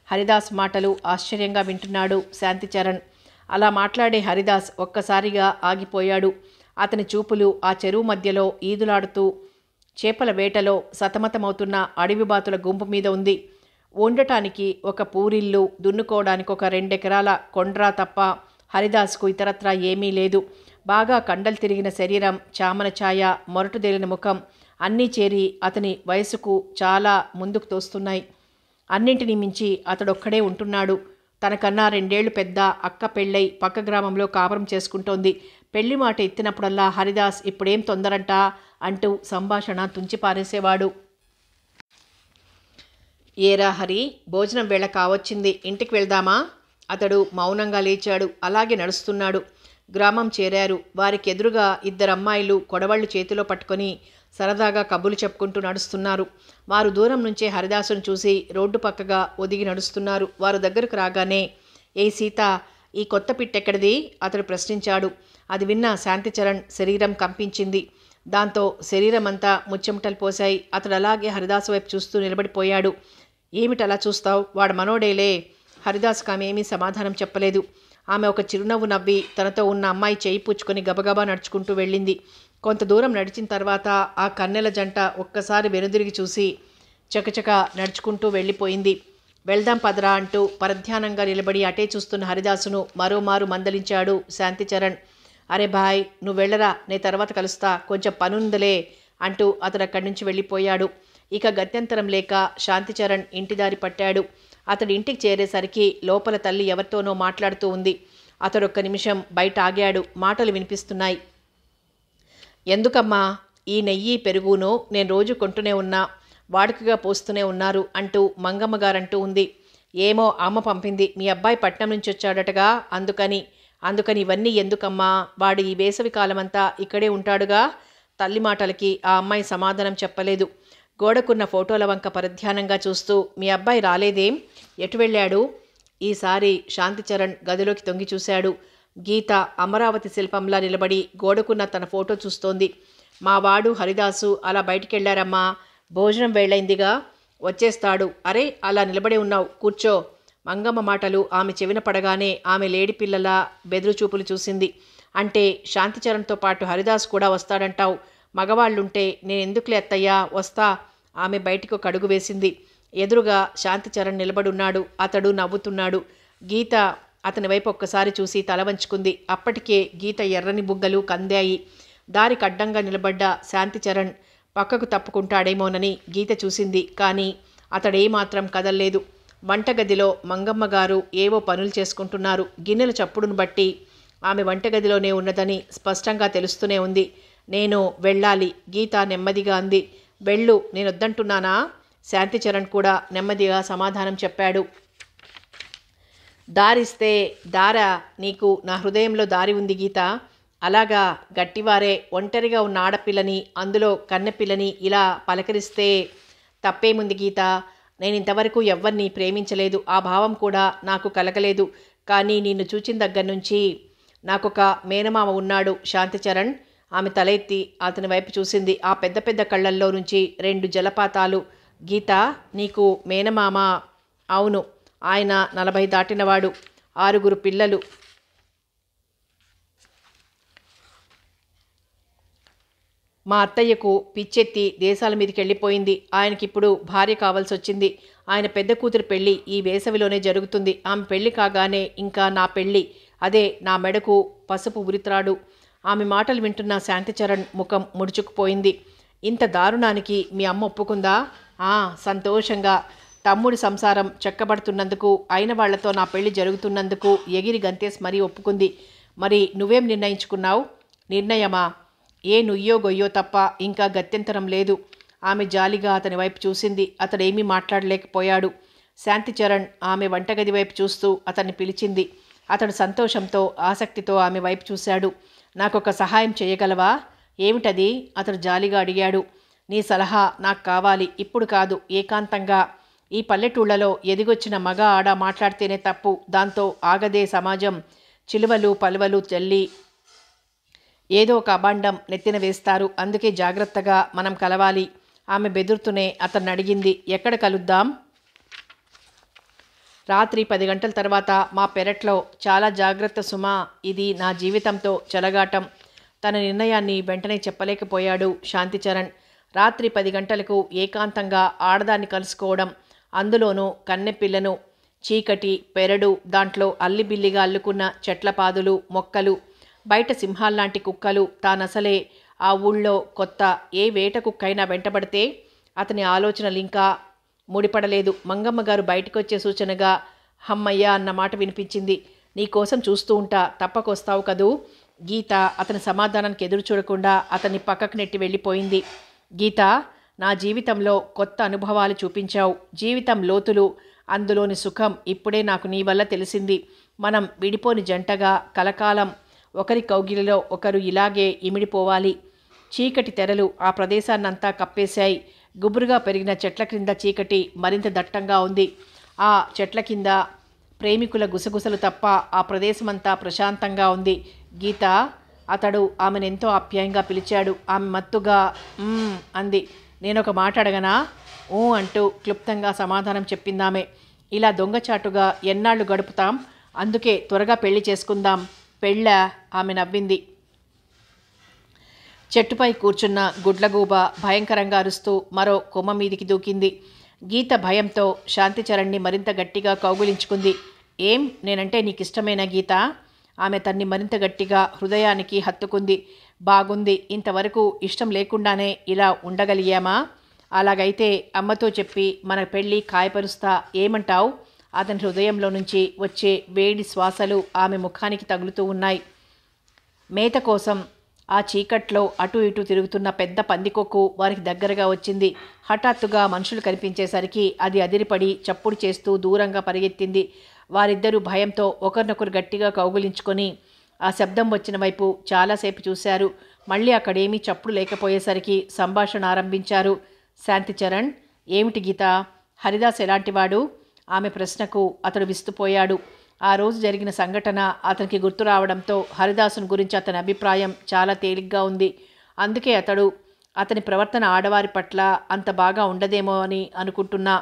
హరిదాస్ మాటలు ఆశ్చర్యంగా వింటున్నాడు శాంతిచరణ్. అలా మాట్లాడే హరిదాస్ ఒక్కసారిగా ఆగిపోయాడు. అతని చూపులు ఆ చెరువు మధ్యలో ఈదులాడుతూ చేపల వేటలో సతమతమవుతున్న అడవి బాతుల గుంపు మీద ఉంది. ఉండటానికి ఒక పూరిల్లు, దున్నుకోవడానికి ఒక 2 ఎకరాల కొండ్రా తప్ప హరిదాస్కు ఇతరత్రా ఏమీ లేదు. బాగా కండలు తిరిగిన శరీరం, చామన ఛాయ, మొరటుదేలిన ముఖం అన్నీ చేరి అతని వయసుకు చాలా ముందుకు తోస్తున్నాయి. అన్నింటినీ మించి అతడొక్కడే ఉంటున్నాడు. తనకన్నా 2 ఏళ్లు పెద్ద అక్క పెళ్ళై పక్క గ్రామంలో కాపురం చేసుకుంటోంది. పెళ్లి మాట ఎత్తినప్పుడల్లా హరిదాస్ ఇప్పుడేం తొందరంట అంటూ సంభాషణ తుంచిపారేసేవాడు. ఏరా హరి, భోజనం వేళ కావచ్చింది, ఇంటికి వెళ్దామా? అతడు మౌనంగా లేచాడు. అలాగే నడుస్తున్నాడు. గ్రామం చేరారు. వారికి ఎదురుగా 2 అమ్మాయిలు కొడవళ్ళు చేతిలో పట్టుకొని సరదాగా కబుర్లు చెప్పుకుంటూ నడుస్తున్నారు. వారు దూరం నుంచే హరిదాసును చూసి రోడ్డు పక్కగా ఒదిగి నడుస్తున్నారు. వారు దగ్గరకు రాగానే, ఏ సీత, ఈ కొత్త పిట్టెక్కడిది? అతడు ప్రశ్నించాడు. అది విన్న శాంతిచరణ్ శరీరం కంపించింది. దాంతో శరీరమంతా ముచ్చెమటలు పోశాయి. అతడు అలాగే హరిదాసు వైపు చూస్తూ నిలబడిపోయాడు. ఏమిటలా చూస్తావు? వాడు మనోడేలే. హరిదాసుకు ఆమె ఏమీ సమాధానం చెప్పలేదు. ఆమె ఒక చిరునవ్వు నవ్వి తనతో ఉన్న అమ్మాయి చేయి పుచ్చుకొని గబగబా నడుచుకుంటూ వెళ్ళింది. కొంత దూరం నడిచిన తర్వాత ఆ కన్నెల జంట ఒక్కసారి వెనుదిరిగి చూసి చకచక నడుచుకుంటూ వెళ్ళిపోయింది. వెళ్దాం పదరా అంటూ పరధ్యానంగా నిలబడి అటే చూస్తున్న హరిదాసును మరోమారు మందలించాడు శాంతిచరణ్. అరే బాయ్, నువ్వు వెళ్ళరా, నే తర్వాత కలుస్తా, కొంచెం పనుందలే అంటూ అతడు అక్కడి నుంచి వెళ్ళిపోయాడు. ఇక గత్యంతరం లేక శాంతిచరణ్ ఇంటిదారి పట్టాడు. అతడి ఇంటికి చేరేసరికి లోపల తల్లి ఎవరితోనో మాట్లాడుతూ ఉంది. అతడొక్క నిమిషం బయట ఆగాడు. మాటలు వినిపిస్తున్నాయి. ఎందుకమ్మా ఈ నెయ్యి పెరుగును నేను రోజు కొంటూనే ఉన్నా, వాడుకగా పోస్తూనే ఉన్నారు అంటూ మంగమ్మ గారంటూ ఉంది. ఏమో అమ్మ పంపింది, మీ అబ్బాయి పట్నం నుంచి వచ్చాడటగా, అందుకని ఇవన్నీ ఎందుకమ్మా, వాడు ఈ వేసవి కాలమంతా ఇక్కడే ఉంటాడుగా. తల్లి మాటలకి ఆ అమ్మాయి సమాధానం చెప్పలేదు. గోడకున్న ఫోటోల వంక పరధ్యానంగా చూస్తూ, మీ అబ్బాయి రాలేదేం, ఎటు వెళ్ళాడు? ఈసారి శాంతిచరణ్ గదిలోకి తొంగి చూశాడు. గీత అమరావతి శిల్పంలా నిలబడి గోడకున్న తన ఫోటో చూస్తోంది. మా వాడు హరిదాసు అలా బయటికెళ్లారమ్మా, భోజనం వేళైందిగా, వచ్చేస్తాడు. అరే, అలా నిలబడి ఉన్నావు, కూర్చో. మంగమ్మ మాటలు ఆమె చెవిన పడగానే ఆమె లేడి పిల్లల బెదురు చూపులు చూసింది. అంటే శాంతిచరణ్తో పాటు హరిదాస్ కూడా వస్తాడంటావు? మగవాళ్ళుంటే నేనెందుకులే అత్తయ్యా, వస్తా. ఆమె బయటికి ఒక అడుగు వేసింది. ఎదురుగా శాంతిచరణ్ నిలబడున్నాడు. అతడు నవ్వుతున్నాడు. గీత అతని వైపు ఒక్కసారి చూసి తల వంచుకుంది. అప్పటికే గీత ఎర్రని బుగ్గలు కందాయి. దారికి అడ్డంగా నిలబడ్డ శాంతిచరణ్ పక్కకు తప్పుకుంటాడేమోనని గీత చూసింది. కానీ అతడేమాత్రం కదల్లేదు. వంటగదిలో మంగమ్మ గారు ఏవో పనులు చేసుకుంటున్నారు. గిన్నెల చప్పుడును బట్టి ఆమె వంటగదిలోనే ఉన్నదని స్పష్టంగా తెలుస్తూనే ఉంది. నేను వెళ్ళాలి, గీత నెమ్మదిగా అంది. వెళ్ళు, నేనొద్దంటున్నానా? శాంతిచరణ్ కూడా నెమ్మదిగా సమాధానం చెప్పాడు. దారిస్తే దారా, నీకు నా హృదయంలో దారి ఉంది గీత. అలాగా, గట్టివారే ఒంటరిగా ఉన్న ఆడపిల్లని, అందులో కన్నెపిల్లని ఇలా పలకరిస్తే తప్పేముంది గీత? నేను ఇంతవరకు ఎవ్వరిని ప్రేమించలేదు, ఆ భావం కూడా నాకు కలగలేదు. కానీ నిన్ను చూచిన దగ్గర నుంచి నాకొక మేనమామ ఉన్నాడు శాంతిచరణ్. ఆమె తల ఎత్తి అతని వైపు చూసింది. ఆ పెద్ద పెద్ద కళ్ళల్లో నుంచి 2 జలపాతాలు. గీత, నీకు మేనమామ? అవును, ఆయన 40 దాటినవాడు, 6 పిల్లలు. మా అత్తయ్యకు పిచ్చెత్తి దేశాల మీదకి వెళ్ళిపోయింది. ఆయనకిప్పుడు భార్య కావాల్సి వచ్చింది. ఆయన పెద్ద కూతురు పెళ్ళి ఈ వేసవిలోనే జరుగుతుంది. ఆమె పెళ్లి కాగానే ఇంకా నా పెళ్ళి, అదే నా మెడకు పసుపు ఉరిత్రాడు. ఆమె మాటలు వింటున్న శాంతిచరణ్ ముఖం ముడుచుకుపోయింది. ఇంత దారుణానికి మీ అమ్మ ఒప్పుకుందా? సంతోషంగా. తమ్ముడి సంసారం చెక్కబడుతున్నందుకు, అయిన వాళ్లతో నా పెళ్లి జరుగుతున్నందుకు ఎగిరి గంతేసి మరీ ఒప్పుకుంది. మరి నువ్వేం నిర్ణయించుకున్నావు? నిర్ణయమా? ఏ నుయ్యో గొయ్యో తప్ప ఇంకా గత్యంతరం లేదు. ఆమె జాలిగా అతని వైపు చూసింది. అతడేమీ మాట్లాడలేకపోయాడు. శాంతిచరణ్ ఆమె వంటగది వైపు చూస్తూ అతన్ని పిలిచింది. అతడు సంతోషంతో ఆసక్తితో ఆమె వైపు చూశాడు. నాకొక సహాయం చేయగలవా? ఏమిటది? అతడు జాలిగా అడిగాడు. నీ సలహా నాకు కావాలి, ఇప్పుడు కాదు, ఏకాంతంగా. ఈ పల్లెటూళ్లలో ఎదిగొచ్చిన మగ ఆడ మాట్లాడితేనే తప్పు, దాంతో ఆగదే సమాజం. చిలువలు పలువలు చల్లి ఏదో ఒక అబాండం నెత్తిన వేస్తారు. అందుకే జాగ్రత్తగా మనం కలవాలి. ఆమె బెదురుతూనే అతన్ని అడిగింది. ఎక్కడ కలుద్దాం? రాత్రి 10 గంటల తర్వాత మా పెరట్లో. చాలా జాగ్రత్త సుమా, ఇది నా జీవితంతో చెలగాటం. తన నిర్ణయాన్ని వెంటనే చెప్పలేకపోయాడు శాంతిచరణ్. రాత్రి 10 గంటలకు ఏకాంతంగా ఆడదాన్ని కలుసుకోవడం అందులోనూ కన్నెపిల్లను. చీకటి, పెరడు, దాంట్లో అల్లిబిల్లిగా అల్లుకున్న చెట్ల పాదులు, మొక్కలు, బయట సింహాల్లాంటి కుక్కలు. తానసలే ఆ ఊళ్ళో కొత్త. ఏ వేట కుక్కైనా వెంటబడితే అతని ఆలోచనలింకా ముడిపడలేదు. మంగమ్మగారు బయటకొచ్చే సూచనగా హమ్మయ్య అన్న మాట వినిపించింది. నీకోసం చూస్తూ ఉంటా, తప్పకొస్తావు కదూ. గీత అతని సమాధానానికి ఎదురు చూడకుండా అతన్ని పక్కకు నెట్టి వెళ్ళిపోయింది. గీత, నా జీవితంలో కొత్త అనుభవాలు చూపించావు. జీవితం లోతులు, అందులోని సుఖం ఇప్పుడే నాకు నీ వల్ల తెలిసింది. మనం విడిపోని జంటగా కలకాలం ఒకరి కౌగిలిలో ఒకరు ఇలాగే ఇమిడిపోవాలి. చీకటి తెరలు ఆ ప్రదేశాన్నంతా కప్పేశాయి. గుబురుగా పెరిగిన చెట్ల క్రింద చీకటి మరింత దట్టంగా ఉంది. ఆ చెట్ల కింద ప్రేమికుల గుసగుసలు తప్ప ఆ ప్రదేశమంతా ప్రశాంతంగా ఉంది. గీత, అతడు ఆమెనెంతో ఆప్యాయంగా పిలిచాడు. ఆమె మత్తుగా అంది. నేనొక మాట అడగనా? ఊ అంటూ క్లుప్తంగా సమాధానం చెప్పిందామె. ఇలా దొంగచాటుగా ఎన్నాళ్ళు గడుపుతాం? అందుకే త్వరగా పెళ్లి చేసుకుందాం. పెళ్ళా? ఆమె నవ్వింది. చెట్టుపై కూర్చున్న గుడ్లగూబ భయంకరంగా అరుస్తూ మరో కొమ్మ మీదికి దూకింది. గీత భయంతో శాంతిచరణ్ని మరింత గట్టిగా కౌగులించుకుంది. ఏం, నేనంటే నీకిష్టమేనా గీత? ఆమె తన్ని మరింత గట్టిగా హృదయానికి హత్తుకుంది. బాగుంది. ఇంతవరకు ఇష్టం లేకుండానే ఇలా ఉండగలిగామా? అలాగైతే అమ్మతో చెప్పి మన పెళ్ళి ఖాయపరుస్తా. ఏమంటావు? అతని హృదయంలో నుంచి వచ్చే వేడి శ్వాసలు ఆమె ముఖానికి తగులుతూ ఉన్నాయి. మేత కోసం ఆ చీకట్లో అటు ఇటు తిరుగుతున్న పెద్ద పందికొక్కు వారికి దగ్గరగా వచ్చింది. హఠాత్తుగా మనుషులు కనిపించేసరికి అది అదిరిపడి చప్పుడు చేస్తూ దూరంగా పరిగెత్తింది. వారిద్దరూ భయంతో ఒకరినొకరు గట్టిగా కౌగులించుకొని ఆ శబ్దం వచ్చిన వైపు చాలాసేపు చూశారు. మళ్ళీ అక్కడేమీ చప్పుడు లేకపోయేసరికి సంభాషణ ఆరంభించారు. శాంతిచరణ్, ఏమిటి గీత? హరిదాస్ ఎలాంటివాడు? ఆమె ప్రశ్నకు అతడు విస్తుపోయాడు. ఆ రోజు జరిగిన సంఘటన అతనికి గుర్తు రావడంతో హరిదాసుని గురించి అతని అభిప్రాయం చాలా తేలిగ్గా ఉంది. అందుకే అతని ప్రవర్తన ఆడవారి పట్ల అంత బాగా ఉండదేమో అని అనుకుంటున్నా.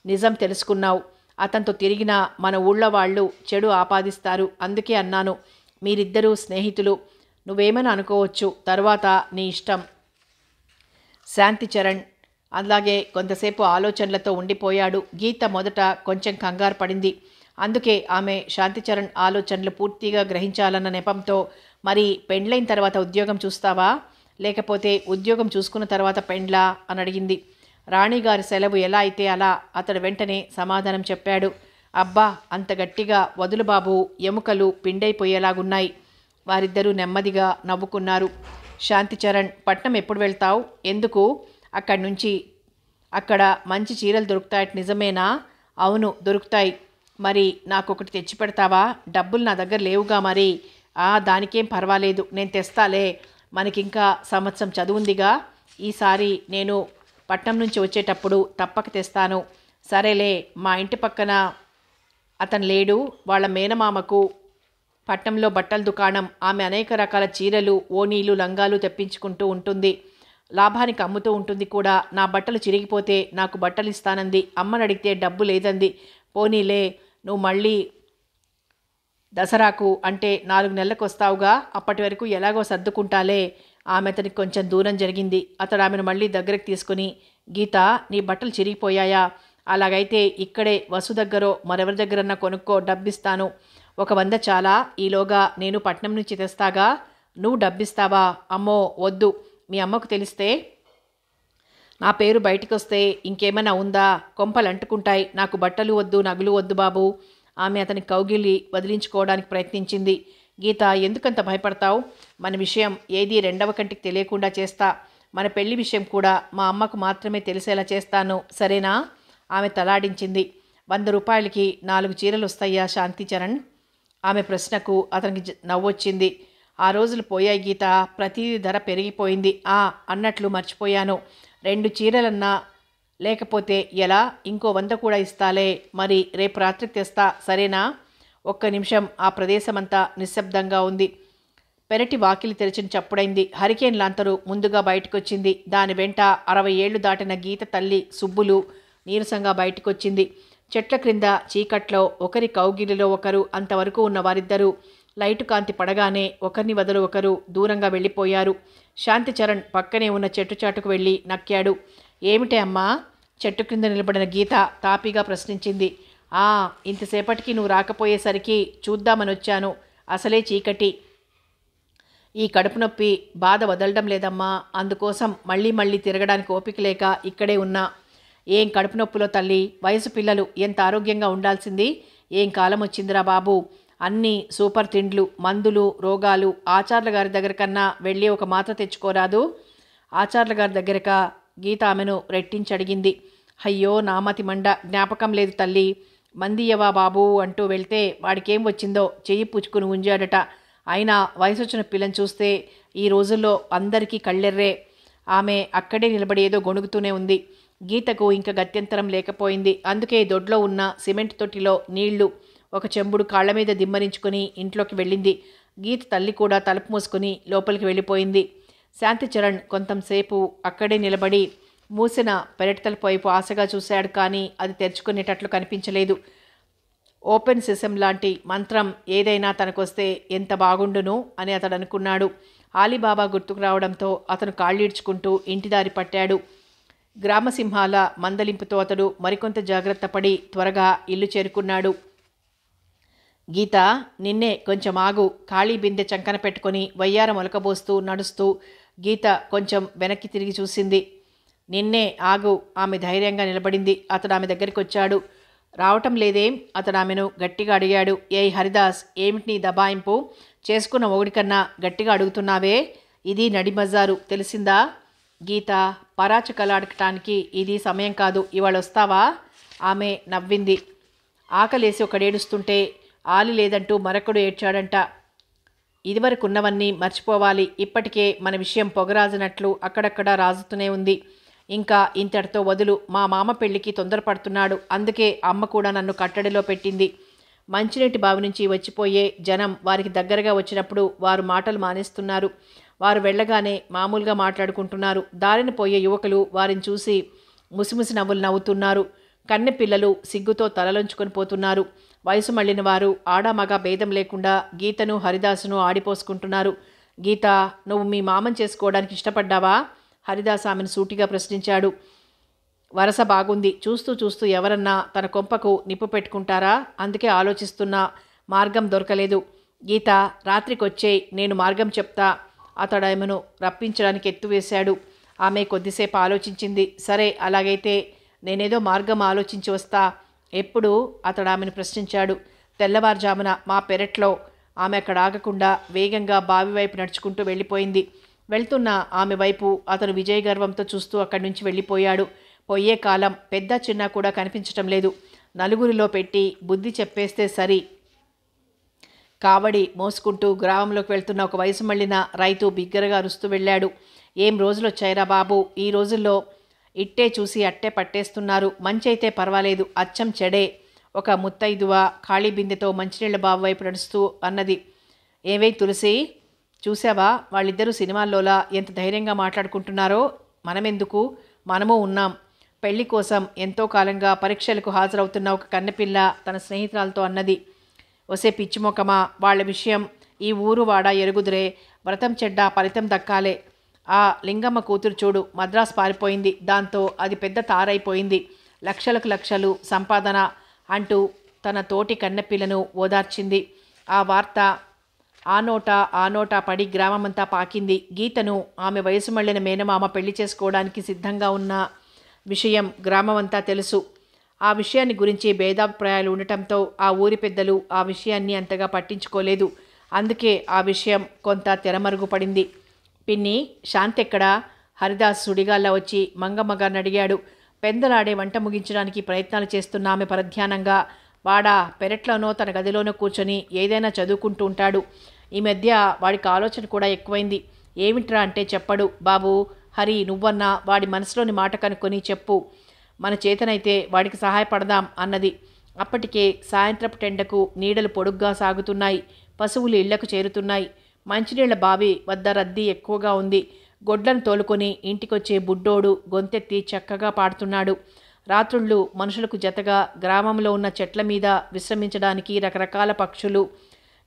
నిజం తెలుసుకున్నావు. అతనితో తిరిగిన మన ఊళ్ళో వాళ్ళు చెడు ఆపాదిస్తారు. అందుకే అన్నాను, మీరిద్దరూ స్నేహితులు. నువ్వేమని అనుకోవచ్చు, తర్వాత నీ ఇష్టం. శాంతిచరణ్ అలాగే కొంతసేపు ఆలోచనలతో ఉండిపోయాడు. గీత మొదట కొంచెం కంగారు పడింది. అందుకే ఆమె శాంతిచరణ్ ఆలోచనలు పూర్తిగా గ్రహించాలన్న నెపంతో, మరి పెండ్లైన తర్వాత ఉద్యోగం చూస్తావా, లేకపోతే ఉద్యోగం చూసుకున్న తర్వాత పెండ్లా అని అడిగింది. రాణిగారి సెలవు ఎలా అయితే అలా, అతడు వెంటనే సమాధానం చెప్పాడు. అబ్బా, అంత గట్టిగా వదులు బాబు, ఎముకలు పిండైపోయేలాగున్నాయి. వారిద్దరూ నెమ్మదిగా నవ్వుకున్నారు. శాంతిచరణ్, పట్నం ఎప్పుడు వెళ్తావు? ఎందుకు? అక్కడ మంచి చీరలు దొరుకుతాయట, నిజమేనా? అవును, దొరుకుతాయి. మరి నాకొకటి తెచ్చి పెడతావా? డబ్బులు నా దగ్గర లేవుగా. మరి దానికేం పర్వాలేదు, నేను తెస్తాలే. మనకింకా సంవత్సరం చదువుందిగా. ఈసారి నేను పట్నం నుంచి వచ్చేటప్పుడు తప్పక తెస్తాను. సరేలే. మా ఇంటి పక్కన అతను లేడు, వాళ్ళ మేనమామకు పట్నంలో బట్టల దుకాణం. ఆమె అనేక రకాల చీరలు, ఓణీలు, లంగాలు తెప్పించుకుంటూ ఉంటుంది. లాభానికి అమ్ముతూ ఉంటుంది కూడా. నా బట్టలు చిరిగిపోతే నాకు బట్టలు ఇస్తానంది. అమ్మని అడిగితే డబ్బు లేదంది. పోనీలే, నువ్వు మళ్ళీ దసరాకు అంటే 4 నెలలకు వస్తావుగా, అప్పటి వరకు ఎలాగో సర్దుకుంటాలే. ఆమె అతనికి కొంచెం దూరం జరిగింది. అతడు ఆమెను మళ్ళీ దగ్గరకు తీసుకుని, గీత, నీ బట్టలు చిరిగిపోయాయా? అలాగైతే ఇక్కడే వసు దగ్గరో మరెవరి దగ్గరన్నా కొనుక్కో, డబ్బిస్తాను. 100 చాలా. ఈలోగా నేను పట్నం నుంచి తెస్తాగా. నువ్వు డబ్బిస్తావా? అమ్మో వద్దు, మీ అమ్మకు తెలిస్తే నా పేరు బయటికి వస్తే ఇంకేమైనా ఉందా? కొంపలు అంటుకుంటాయి. నాకు బట్టలు వద్దు, నగలు వద్దు బాబు. ఆమె అతని కౌగిలి వదిలించుకోవడానికి ప్రయత్నించింది. గీత, ఎందుకంత భయపడతావు? మన విషయం ఏది రెండవ కంటికి తెలియకుండా చేస్తా. మన పెళ్లి విషయం కూడా మా అమ్మకు మాత్రమే తెలిసేలా చేస్తాను, సరేనా? ఆమె తలాడించింది. 100 రూపాయలకి 4 చీరలు వస్తాయా శాంతిచరణ్? ఆమె ప్రశ్నకు అతనికి నవ్వొచ్చింది. ఆ రోజులు పోయాయి గీత, ప్రతిదీ ధర పెరిగిపోయింది. అన్నట్లు మర్చిపోయాను. 2 చీరలన్నా లేకపోతే ఎలా? ఇంకో 100 కూడా ఇస్తాలే. మరి రేపు రాత్రికి తెస్తా, సరేనా? 1 నిమిషం ఆ ప్రదేశమంతా నిశ్శబ్దంగా ఉంది. పెరటి వాకిలి తెరిచిన చప్పుడైంది. హరికేన్ లాంతరు ముందుగా బయటకొచ్చింది. దాని వెంట 60 ఏళ్లు దాటిన గీత తల్లి సుబ్బులు నీరసంగా బయటకొచ్చింది. చెట్ల క్రింద చీకట్లో ఒకరి కౌగిలిలో ఒకరు అంతవరకు ఉన్న వారిద్దరూ లైటు కాంతి పడగానే ఒకరిని వదలు ఒకరు దూరంగా వెళ్ళిపోయారు. శాంతిచరణ్ పక్కనే ఉన్న చెట్టు చాటుకు వెళ్ళి నక్కాడు. ఏమిటే అమ్మా? చెట్టు క్రింద నిలబడిన గీత తాపీగా ప్రశ్నించింది. ఇంతసేపటికి నువ్వు రాకపోయేసరికి చూద్దామని వచ్చాను. అసలే చీకటి. ఈ కడుపు నొప్పి బాధ వదలడం లేదమ్మా. అందుకోసం మళ్ళీ మళ్ళీ తిరగడానికి ఓపిక లేక ఇక్కడే ఉన్నా. ఏం కడుపు నొప్పిలో తల్లి, వయసు పిల్లలు ఎంత ఆరోగ్యంగా ఉండాల్సింది. ఏం కాలం వచ్చిందిరా బాబు. అన్నీ సూపర్ తిండ్లు, మందులు, రోగాలు. ఆచార్ల గారి దగ్గర కన్నా వెళ్ళి ఒక మాత్ర తెచ్చుకోరాదు. ఆచార్ల గారి దగ్గరక గీత ఆమెను రెట్టించి అడిగింది. అయ్యో నామతి మండ, జ్ఞాపకం లేదు తల్లి. మందియవా బాబు అంటూ వెళ్తే వాడికేం వచ్చిందో చెయ్యి పుచ్చుకుని ఉంజాడట. అయినా వయసు వచ్చిన పిల్లని చూస్తే ఈ రోజుల్లో అందరికీ కళ్ళెర్రే. ఆమె అక్కడే నిలబడి ఏదో గొణుగుతూనే ఉంది. గీతకు ఇంకా గత్యంతరం లేకపోయింది. అందుకే దొడ్లో ఉన్న సిమెంట్ తొట్టిలో నీళ్లు ఒక చెంబుడు కాళ్ల మీద దిమ్మరించుకుని ఇంట్లోకి వెళ్ళింది. గీత తల్లి కూడా తలుపు మూసుకుని లోపలికి వెళ్ళిపోయింది. శాంతిచరణ్ కొంతంసేపు అక్కడే నిలబడి మూసిన పెరటి తలుపు వైపు ఆశగా చూశాడు. కానీ అది తెరుచుకునేటట్లు కనిపించలేదు. ఓపెన్ సిస్టమ్ లాంటి మంత్రం ఏదైనా తనకొస్తే ఎంత బాగుండును అని అతడు అనుకున్నాడు. ఆలీబాబా గుర్తుకు రావడంతో అతను కాళ్ళీడ్చుకుంటూ ఇంటిదారి పట్టాడు. గ్రామసింహాల మందలింపుతో అతడు మరికొంత జాగ్రత్త పడి త్వరగా ఇల్లు చేరుకున్నాడు. గీత, నిన్నే కొంచెం ఆగు. ఖాళీ బిందె చంకన పెట్టుకుని వయ్యారం ఒలకబోస్తూ నడుస్తూ గీత కొంచెం వెనక్కి తిరిగి చూసింది. నిన్నే ఆగు. ఆమె ధైర్యంగా నిలబడింది. అతడు ఆమె దగ్గరికి వచ్చాడు. రావటం లేదేం? అతడు ఆమెను గట్టిగా అడిగాడు. ఏయ్ హరిదాస్, ఏమిటి నీ దబాయింపు? చేసుకున్న మొగుడికన్నా గట్టిగా అడుగుతున్నావే? ఇది నడిబజారు, తెలిసిందా? గీత, పరాచకలాడటానికి ఇది సమయం కాదు. ఇవాళ వస్తావా? ఆమె నవ్వింది. ఆకలేసి ఒకడేడుస్తుంటే ఆలి లేదంటూ మరొకడు ఏడ్చాడంట. ఇదివరకున్నవన్నీ మర్చిపోవాలి. ఇప్పటికే మన విషయం పొగరాజనట్లు అక్కడక్కడ రాజుతూనే ఉంది. ఇంకా ఇంతటితో వదులు. మా మామ పెళ్లికి తొందరపడుతున్నాడు. అందుకే అమ్మ కూడా నన్ను కట్టడిలో పెట్టింది. మంచినీటి బావి నుంచి వచ్చిపోయే జనం వారికి దగ్గరగా వచ్చినప్పుడు వారు మాటలు మానేస్తున్నారు. వారు వెళ్ళగానే మామూలుగా మాట్లాడుకుంటున్నారు. దారిన పోయే యువకులు వారిని చూసి ముసిముసి నవ్వులు నవ్వుతున్నారు. కన్నె పిల్లలు సిగ్గుతో తలలొంచుకొని పోతున్నారు. వయసు మళ్ళిన వారు ఆడామగ భేదం లేకుండా గీతను హరిదాసును ఆడిపోసుకుంటున్నారు. గీత, నువ్వు మీ మామని చేసుకోవడానికి ఇష్టపడ్డావా? హరిదాస్ ఆమెను సూటిగా ప్రశ్నించాడు. వరస బాగుంది. చూస్తూ చూస్తూ ఎవరన్నా తన కొంపకు నిప్పు పెట్టుకుంటారా? అందుకే ఆలోచిస్తున్నా. మార్గం దొరకలేదు. గీత, రాత్రికొచ్చేయ్, నేను మార్గం చెప్తా. అతడు ఆమెను రప్పించడానికి ఎత్తువేశాడు. ఆమె కొద్దిసేపు ఆలోచించింది. సరే, అలాగైతే నేనేదో మార్గం ఆలోచించి వస్తా. ఎప్పుడు? అతడు ఆమెను ప్రశ్నించాడు. తెల్లవారుజామున మా పెరట్లో. ఆమె అక్కడ ఆగకుండా వేగంగా బావి వైపు నడుచుకుంటూ వెళ్ళిపోయింది. వెళ్తున్న ఆమె వైపు అతను విజయగర్వంతో చూస్తూ అక్కడి నుంచి వెళ్ళిపోయాడు. పోయే కాలం పెద్ద చిన్న కూడా కనిపించటం లేదు. నలుగురిలో పెట్టి బుద్ధి చెప్పేస్తే సరి. కావడి మోసుకుంటూ గ్రామంలోకి వెళ్తున్న ఒక వయసు మళ్ళిన రైతు బిగ్గరగా అరుస్తూ వెళ్ళాడు. ఏం రోజులు వచ్చాయిరా బాబు. ఈ రోజుల్లో ఇట్టే చూసి అట్టే పట్టేస్తున్నారు. మంచి అయితే పర్వాలేదు, అచ్చం చెడే. ఒక ముత్తైదువ ఖాళీ బిందెతో మంచినీళ్ల బావి వైపు నడుస్తూ అన్నది. ఏవై తులసి, చూసావా వాళ్ళిద్దరూ సినిమాల్లోలా ఎంత ధైర్యంగా మాట్లాడుకుంటున్నారో? మనమెందుకు? మనము ఉన్నాం. పెళ్లి కోసం ఎంతో కాలంగా పరీక్షలకు హాజరవుతున్న ఒక కన్నెపిల్ల తన స్నేహితురాలతో అన్నది. ఒసే పిచ్చిమొకమా, వాళ్ళ విషయం ఈ ఊరు వాడ ఎరుగుదురే. వ్రతం చెడ్డ, ఫలితం దక్కాలే. ఆ లింగమ్మ కూతురు చూడు, మద్రాసు పారిపోయింది. దాంతో అది పెద్ద తారైపోయింది. లక్షలకు లక్షలు సంపాదన అంటూ తన తోటి కన్నెపిల్లను ఓదార్చింది. ఆ వార్త ఆ నోటా పడి గ్రామమంతా పాకింది. గీతను ఆమె వయసు మళ్ళిన మేనమామ పెళ్లి చేసుకోవడానికి సిద్ధంగా ఉన్న విషయం గ్రామమంతా తెలుసు. ఆ విషయాన్ని గురించి భేదాభిప్రాయాలు ఉండటంతో ఆ ఊరి పెద్దలు ఆ విషయాన్ని అంతగా పట్టించుకోలేదు. అందుకే ఆ విషయం కొంత తెరమరుగుపడింది. పిన్ని, శాంతి ఎక్కడా? హరిదాస్ సుడిగాల్లా వచ్చి మంగమ్మగారిని అడిగాడు. పెందలాడే వంట ముగించడానికి ప్రయత్నాలు చేస్తున్న ఆమె పరధ్యానంగా, వాడా పెరట్లోనో తన గదిలోనో కూర్చొని ఏదైనా చదువుకుంటూ ఉంటాడు. ఈ మధ్య వాడికి ఆలోచన కూడా ఎక్కువైంది. ఏమిట్రా అంటే చెప్పడు. బాబు హరి, నువ్వన్నా వాడి మనసులోని మాట కనుక్కొని చెప్పు. మన చేతనైతే వాడికి సహాయపడదాం అన్నది. అప్పటికే సాయంత్రపు టెండకు నీడలు పొడుగ్గా సాగుతున్నాయి. పశువులు ఇళ్లకు చేరుతున్నాయి. మంచినీళ్ల బావి వద్ద రద్దీ ఎక్కువగా ఉంది. గొడ్లను తోలుకొని ఇంటికొచ్చే బుడ్డోడు గొంతెత్తి చక్కగా పాడుతున్నాడు. రాత్రుళ్ళు మనుషులకు జతగా గ్రామంలో ఉన్న చెట్ల మీద విశ్రమించడానికి రకరకాల పక్షులు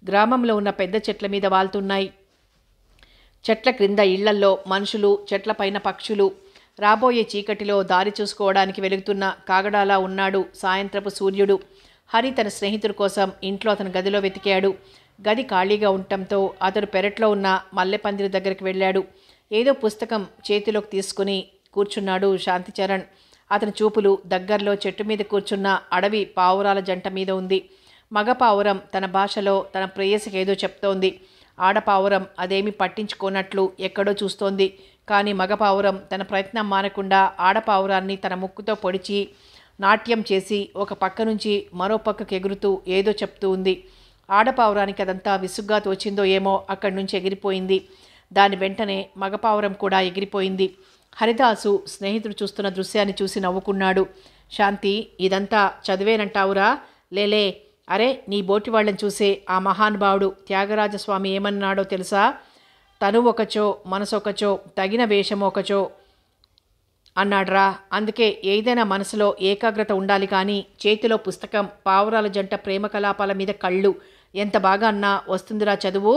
గ్రామంలో ఉన్న పెద్ద చెట్ల మీద వాళ్తున్నాయి. చెట్ల క్రింద ఇళ్లల్లో మనుషులు, చెట్లపైన పక్షులు. రాబోయే చీకటిలో దారి చూసుకోవడానికి వెలుగుతున్న కాగడాలా ఉన్నాడు సాయంత్రపు సూర్యుడు. హరి తన స్నేహితుడి కోసం ఇంట్లో అతని గదిలో వెతికాడు. గది ఖాళీగా ఉండటంతో అతడు పెరట్లో ఉన్న మల్లెపందిరి దగ్గరికి వెళ్ళాడు. ఏదో పుస్తకం చేతిలోకి తీసుకుని కూర్చున్నాడు శాంతిచరణ్. అతని చూపులు దగ్గరలో చెట్టు మీద కూర్చున్న అడవి పావురాల జంట మీద ఉంది. మగ పావురం తన భాషలో తన ప్రేయసికి ఏదో చెప్తోంది. ఆడపావురం అదేమీ పట్టించుకోనట్లు ఎక్కడో చూస్తోంది. కానీ మగపావురం తన ప్రయత్నం మానకుండా ఆడపావురాన్ని తన ముక్కుతో పొడిచి నాట్యం చేసి ఒక పక్క నుంచి మరో పక్కకు ఎగురుతూ ఏదో చెప్తూ ఉంది. ఆడపావురానికి అదంతా విసుగ్గా తోచిందో ఏమో అక్కడి నుంచి ఎగిరిపోయింది. దాని వెంటనే మగపావురం కూడా ఎగిరిపోయింది. హరిదాసు స్నేహితుడు చూస్తున్న దృశ్యాన్ని చూసి నవ్వుకున్నాడు. శాంతి, ఇదంతా చదివేనంటావురా? లేలే. అరే, నీ బోటి వాళ్ళని చూసే ఆ మహానుభావుడు త్యాగరాజస్వామి ఏమన్నాడో తెలుసా? తను ఒకచో మనసొకచో తగిన వేషము ఒకచో అన్నాడ్రా. అందుకే ఏదైనా మనసులో ఏకాగ్రత ఉండాలి కానీ చేతిలో పుస్తకం, పావురాల జంట ప్రేమ కలాపాల మీద కళ్ళు ఎంత బాగా అన్నా వస్తుందిరా చదువు.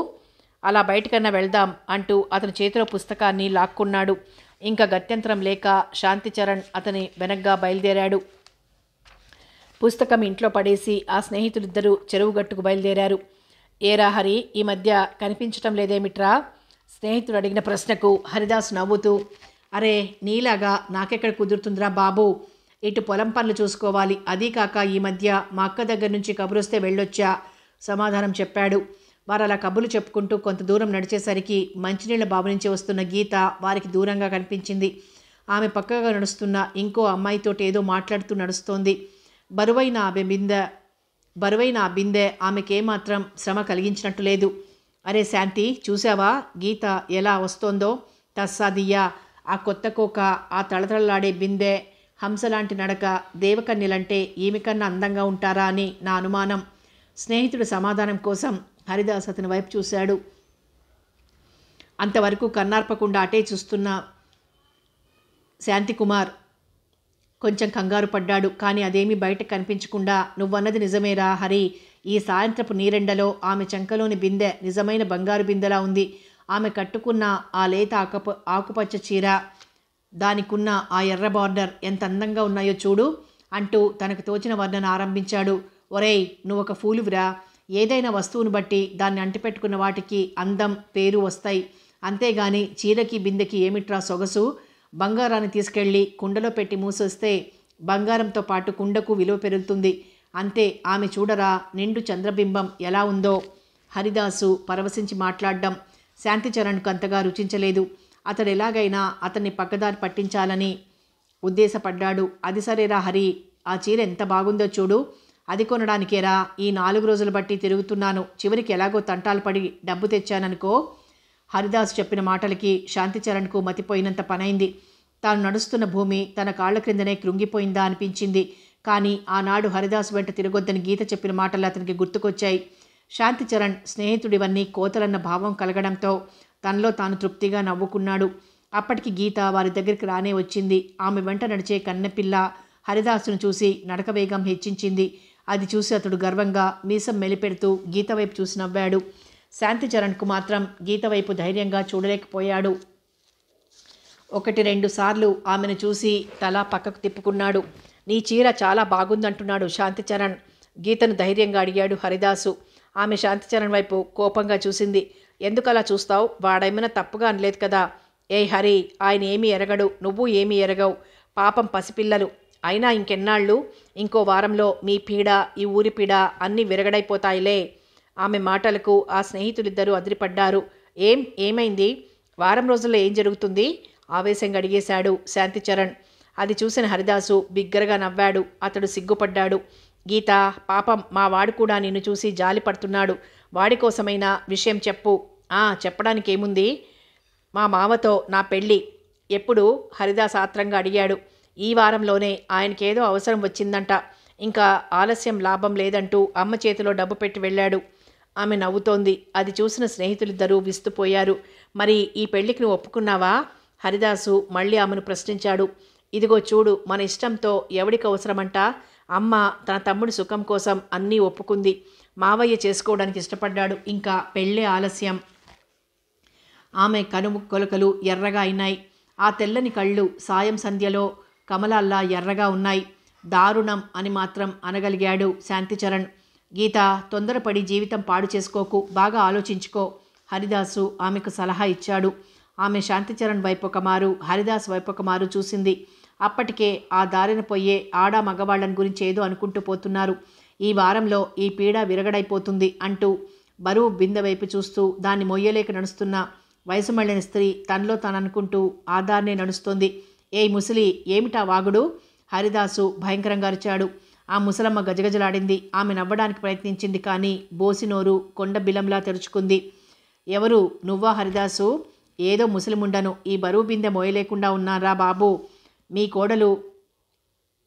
అలా బయటికన్నా వెళ్దాం అంటూ అతని చేతిలో పుస్తకాన్ని లాక్కున్నాడు. ఇంకా గత్యంతరం లేక శాంతిచరణ్ అతని వెనగ్గా బయలుదేరాడు. పుస్తకం ఇంట్లో పడేసి ఆ స్నేహితులిద్దరూ చెరువు గట్టుకు బయలుదేరారు. ఏరా హరి, ఈ మధ్య కనిపించటం లేదేమిట్రా? స్నేహితుడు అడిగిన ప్రశ్నకు హరిదాస్ నవ్వుతూ, అరే, నీలాగా నాకెక్కడ కుదురుతుందిరా బాబు, ఇటు పొలం పనులు చూసుకోవాలి. అదీ కాక ఈ మధ్య మా అక్క దగ్గర నుంచి కబురొస్తే వెళ్ళొచ్చా సమాధానం చెప్పాడు. వారు అలా కబుర్లు చెప్పుకుంటూ కొంత దూరం నడిచేసరికి మంచినీళ్ళ బాబు నుంచి వస్తున్న గీత వారికి దూరంగా కనిపించింది. ఆమె పక్కగా నడుస్తున్న ఇంకో అమ్మాయితోటి ఏదో మాట్లాడుతూ నడుస్తోంది. బరువైన ఆ బిందె ఆమెకేమాత్రం శ్రమ కలిగించినట్టు లేదు. అరే శాంతి, చూసావా గీత ఎలా వస్తోందో? తస్సాదియ్యా, ఆ కొత్త కోక, ఆ తళతళలాడే బిందె, హంసలాంటి నడక, దేవకన్యలంటే ఈమె కన్నా అందంగా ఉంటారా అని నా అనుమానం. స్నేహితుడు సమాధానం కోసం హరిదాస్ అతని వైపు చూశాడు. అంతవరకు కన్నార్పకుండా అటే చూస్తున్న శాంతికుమార్ కొంచెం కంగారు పడ్డాడు. కానీ అదేమీ బయట కనిపించకుండా, నువ్వన్నది నిజమేరా హరి, ఈ సాయంత్రపు నీరెండలో ఆమె చంకలోని బిందె నిజమైన బంగారు బిందెలా ఉంది. ఆమె కట్టుకున్న ఆ లేత ఆకుపచ్చ చీర, దానికున్న ఆ ఎర్ర బార్డర్ ఎంత అందంగా ఉన్నాయో చూడు అంటూ తనకు తోచిన వర్ణన ఆరంభించాడు. ఒరేయ్, నువ్వొక ఫూలువిరా. ఏదైనా వస్తువును బట్టి దాన్ని అంటిపెట్టుకున్న వాటికి అందం, పేరు వస్తాయి. అంతేగాని చీరకి బిందెకి ఏమిట్రా సొగసు? బంగారాన్ని తీసుకెళ్ళి కుండలో పెట్టి మూసేస్తే బంగారంతో పాటు కుండకు విలువ పెరుగుతుంది. అంతే. ఆమె చూడరా, నిండు చంద్రబింబం ఎలా ఉందో. హరిదాసు పరవశించి మాట్లాడడం శాంతిచరణ్కు అంతగా రుచించలేదు. అతడు ఎలాగైనా అతన్ని పక్కదారి పట్టించాలని ఉద్దేశపడ్డాడు. అది సరేరా హరి, ఆ చీర ఎంత బాగుందో చూడు. అది కొనడానికేరా ఈ 4 రోజులు బట్టి తిరుగుతున్నాను. చివరికి ఎలాగో తంటాలు పడి డబ్బు తెచ్చాననుకో. హరిదాస్ చెప్పిన మాటలకి శాంతిచరణ్కు మతిపోయినంత పనైంది. తాను నడుస్తున్న భూమి తన కాళ్ల క్రిందనే కృంగిపోయిందా అనిపించింది. కానీ ఆనాడు హరిదాస్ వెంట తిరగొద్దని గీత చెప్పిన మాటలు అతనికి గుర్తుకొచ్చాయి. శాంతిచరణ్ స్నేహితుడివన్నీ కోతలన్న భావం కలగడంతో తనలో తాను తృప్తిగా నవ్వుకున్నాడు. అప్పటికి గీత వారి దగ్గరికి రానే వచ్చింది. ఆమె వెంట నడిచే కన్నెపిల్ల హరిదాసును చూసి నడక వేగం హెచ్చించింది. అది చూసి అతడు గర్వంగా మీసం మెలిపెడుతూ గీత వైపు చూసి నవ్వాడు. శాంతిచరణ్కు మాత్రం గీత వైపు ధైర్యంగా చూడలేకపోయాడు. 1-2 సార్లు ఆమెను చూసి తల పక్కకు తిప్పుకున్నాడు. నీ చీర చాలా బాగుందంటున్నాడు శాంతిచరణ్. గీతను ధైర్యంగా అడిగాడు హరిదాసు. ఆమె శాంతిచరణ్ వైపు కోపంగా చూసింది. ఎందుకలా చూస్తావు? వాడేమైనా తప్పుగా అనలేదు కదా. ఏయ్ హరి, ఆయన ఏమీ ఎరగడు, నువ్వు ఏమీ ఎరగవు. పాపం పసిపిల్లలు. అయినా ఇంకెన్నాళ్ళు? ఇంకో వారంలో మీ పీడ, ఈ ఊరి పీడ అన్నీ విరగడైపోతాయిలే. ఆమె మాటలకు ఆ స్నేహితులిద్దరూ అదిరిపడ్డారు. ఏమైంది? వారం రోజుల్లో ఏం జరుగుతుంది? ఆవేశంగా అడిగేశాడు శాంతిచరణ్. అది చూసిన హరిదాసు బిగ్గరగా నవ్వాడు. అతడు సిగ్గుపడ్డాడు. గీత, పాపం మా వాడు కూడా నిన్ను చూసి జాలి పడుతున్నాడు. వాడి కోసమైనా విషయం చెప్పు. చెప్పడానికి ఏముంది? మా మావతో నా పెళ్ళి ఎప్పుడు? హరిదాస్ ఆత్రంగా అడిగాడు. ఈ వారంలోనే. ఆయనకేదో అవసరం వచ్చిందంట. ఇంకా ఆలస్యం లాభం లేదంటూ అమ్మ చేతిలో డబ్బు పెట్టి వెళ్ళాడు. ఆమె నవ్వుతోంది. అది చూసిన స్నేహితులిద్దరూ విస్తుపోయారు. మరి ఈ పెళ్లికి నువ్వు ఒప్పుకున్నావా? హరిదాసు మళ్ళీ ఆమెను ప్రశ్నించాడు. ఇదిగో చూడు, మన ఇష్టంతో ఎవడికి అవసరమంట? అమ్మ తన తమ్ముడి సుఖం కోసం అన్నీ ఒప్పుకుంది. మావయ్య చేసుకోవడానికి ఇష్టపడ్డాడు. ఇంకా పెళ్ళే ఆలస్యం. ఆమె కనుముక్కొలకలు ఎర్రగా అయినాయి. ఆ తెల్లని కళ్ళు సాయం సంధ్యలో కమలాల్లా ఎర్రగా ఉన్నాయి. దారుణం అని మాత్రం అనగలిగాడు శాంతిచరణ్. గీత, తొందరపడి జీవితం పాడు చేసుకోకు, బాగా ఆలోచించుకో, హరిదాసు ఆమెకు సలహా ఇచ్చాడు. ఆమె శాంతిచరణ్ వైపొకమారు, హరిదాస్ వైపొకమారు చూసింది. అప్పటికే ఆ దారిన పోయే ఆడ మగవాళ్ళని గురించి ఏదో అనుకుంటూ పోతున్నారు. ఈ వారంలో ఈ పీడ విరగడైపోతుంది అంటూ బరువు బిందె వైపు చూస్తూ దాన్ని మొయ్యలేక నడుస్తున్న వయసు మళ్ళిన స్త్రీ తనలో తాను అనుకుంటూ ఆ దారినే నడుస్తోంది. ఏయ్ ముసలి, ఏమిటా వాగుడు? హరిదాసు భయంకరంగా అరిచాడు. ఆ ముసలమ్మ గజగజలాడింది. ఆమె నవ్వడానికి ప్రయత్నించింది, కానీ బోసినోరు కొండ బిలంలా తెరుచుకుంది. ఎవరు, నువ్వా హరిదాసు? ఏదో ముసలిముండను. ఈ బరువు బిందె మోయలేకుండా ఉన్నారా బాబు? మీ కోడలు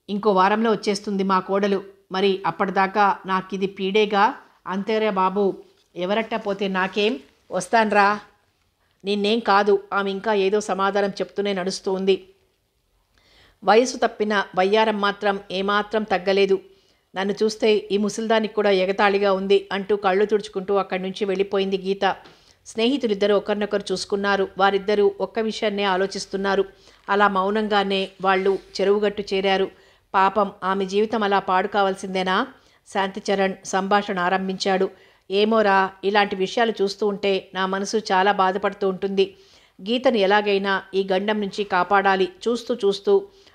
ఇంకో వారంలో వచ్చేస్తుంది. మా కోడలు. మరి అప్పటిదాకా నాకిది పీడేగా. అంతేరా బాబు, ఎవరట్టా పోతే నాకేం, వస్తాన్రా. నిన్నేం కాదు. ఆమె ఇంకా ఏదో సమాధానం చెప్తూనే నడుస్తూ ఉంది. వయసు తప్పిన వయ్యారం మాత్రం ఏమాత్రం తగ్గలేదు. నన్ను చూస్తే ఈ ముసల్దానికి కూడా ఎగతాళిగా ఉంది అంటూ కళ్ళు తుడుచుకుంటూ అక్కడి నుంచి వెళ్ళిపోయింది గీత. స్నేహితులిద్దరూ ఒకరినొకరు చూసుకున్నారు. వారిద్దరూ ఒక్క విషయాన్నే ఆలోచిస్తున్నారు. అలా మౌనంగానే వాళ్ళు చెరువుగట్టు చేరారు. పాపం, ఆమె జీవితం అలా పాడు కావాల్సిందేనా? శాంతిచరణ్ సంభాషణ ఆరంభించాడు. ఏమోరా, ఇలాంటి విషయాలు చూస్తూ ఉంటే నా మనసు చాలా బాధపడుతూ ఉంటుంది. గీతను ఎలాగైనా ఈ గండం నుంచి కాపాడాలి. చూస్తూ చూస్తూ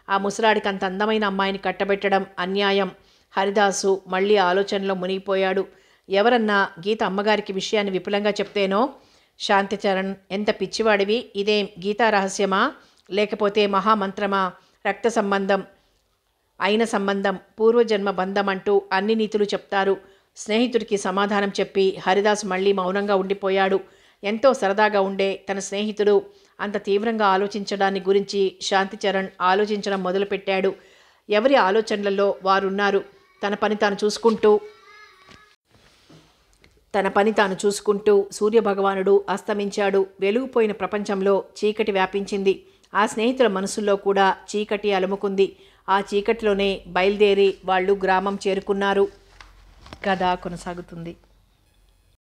ఆ ముసలాడికి అంత అందమైన అమ్మాయిని కట్టబెట్టడం అన్యాయం. హరిదాసు మళ్ళీ ఆలోచనలో మునిగిపోయాడు. ఎవరన్నా గీత అమ్మగారికి విషయాన్ని విపులంగా చెప్తేనో? శాంతిచరణ్, ఎంత పిచ్చివాడివి! ఇదేం గీతా రహస్యమా, లేకపోతే మహామంత్రమా? రక్త సంబంధం, అయిన సంబంధం, పూర్వజన్మ బంధం అంటూ అన్ని నీతులు చెప్తారు. స్నేహితుడికి సమాధానం చెప్పి హరిదాస్ మళ్ళీ మౌనంగా ఉండిపోయాడు. ఎంతో సరదాగా ఉండే తన స్నేహితుడు అంత తీవ్రంగా ఆలోచించడాన్ని గురించి శాంతిచరణ్ ఆలోచించడం మొదలుపెట్టాడు. ఎవరి ఆలోచనలలో వారున్నారు. తన పని తాను చూసుకుంటూ సూర్యభగవానుడు అస్తమించాడు. వెలుగుపోయిన ప్రపంచంలో చీకటి వ్యాపించింది. ఆ స్నేహితుల మనసుల్లో కూడా చీకటి అలుముకుంది. ఆ చీకటిలోనే బయలుదేరి వాళ్ళు గ్రామం చేరుకున్నారు. కథ కొనసాగుతుంది.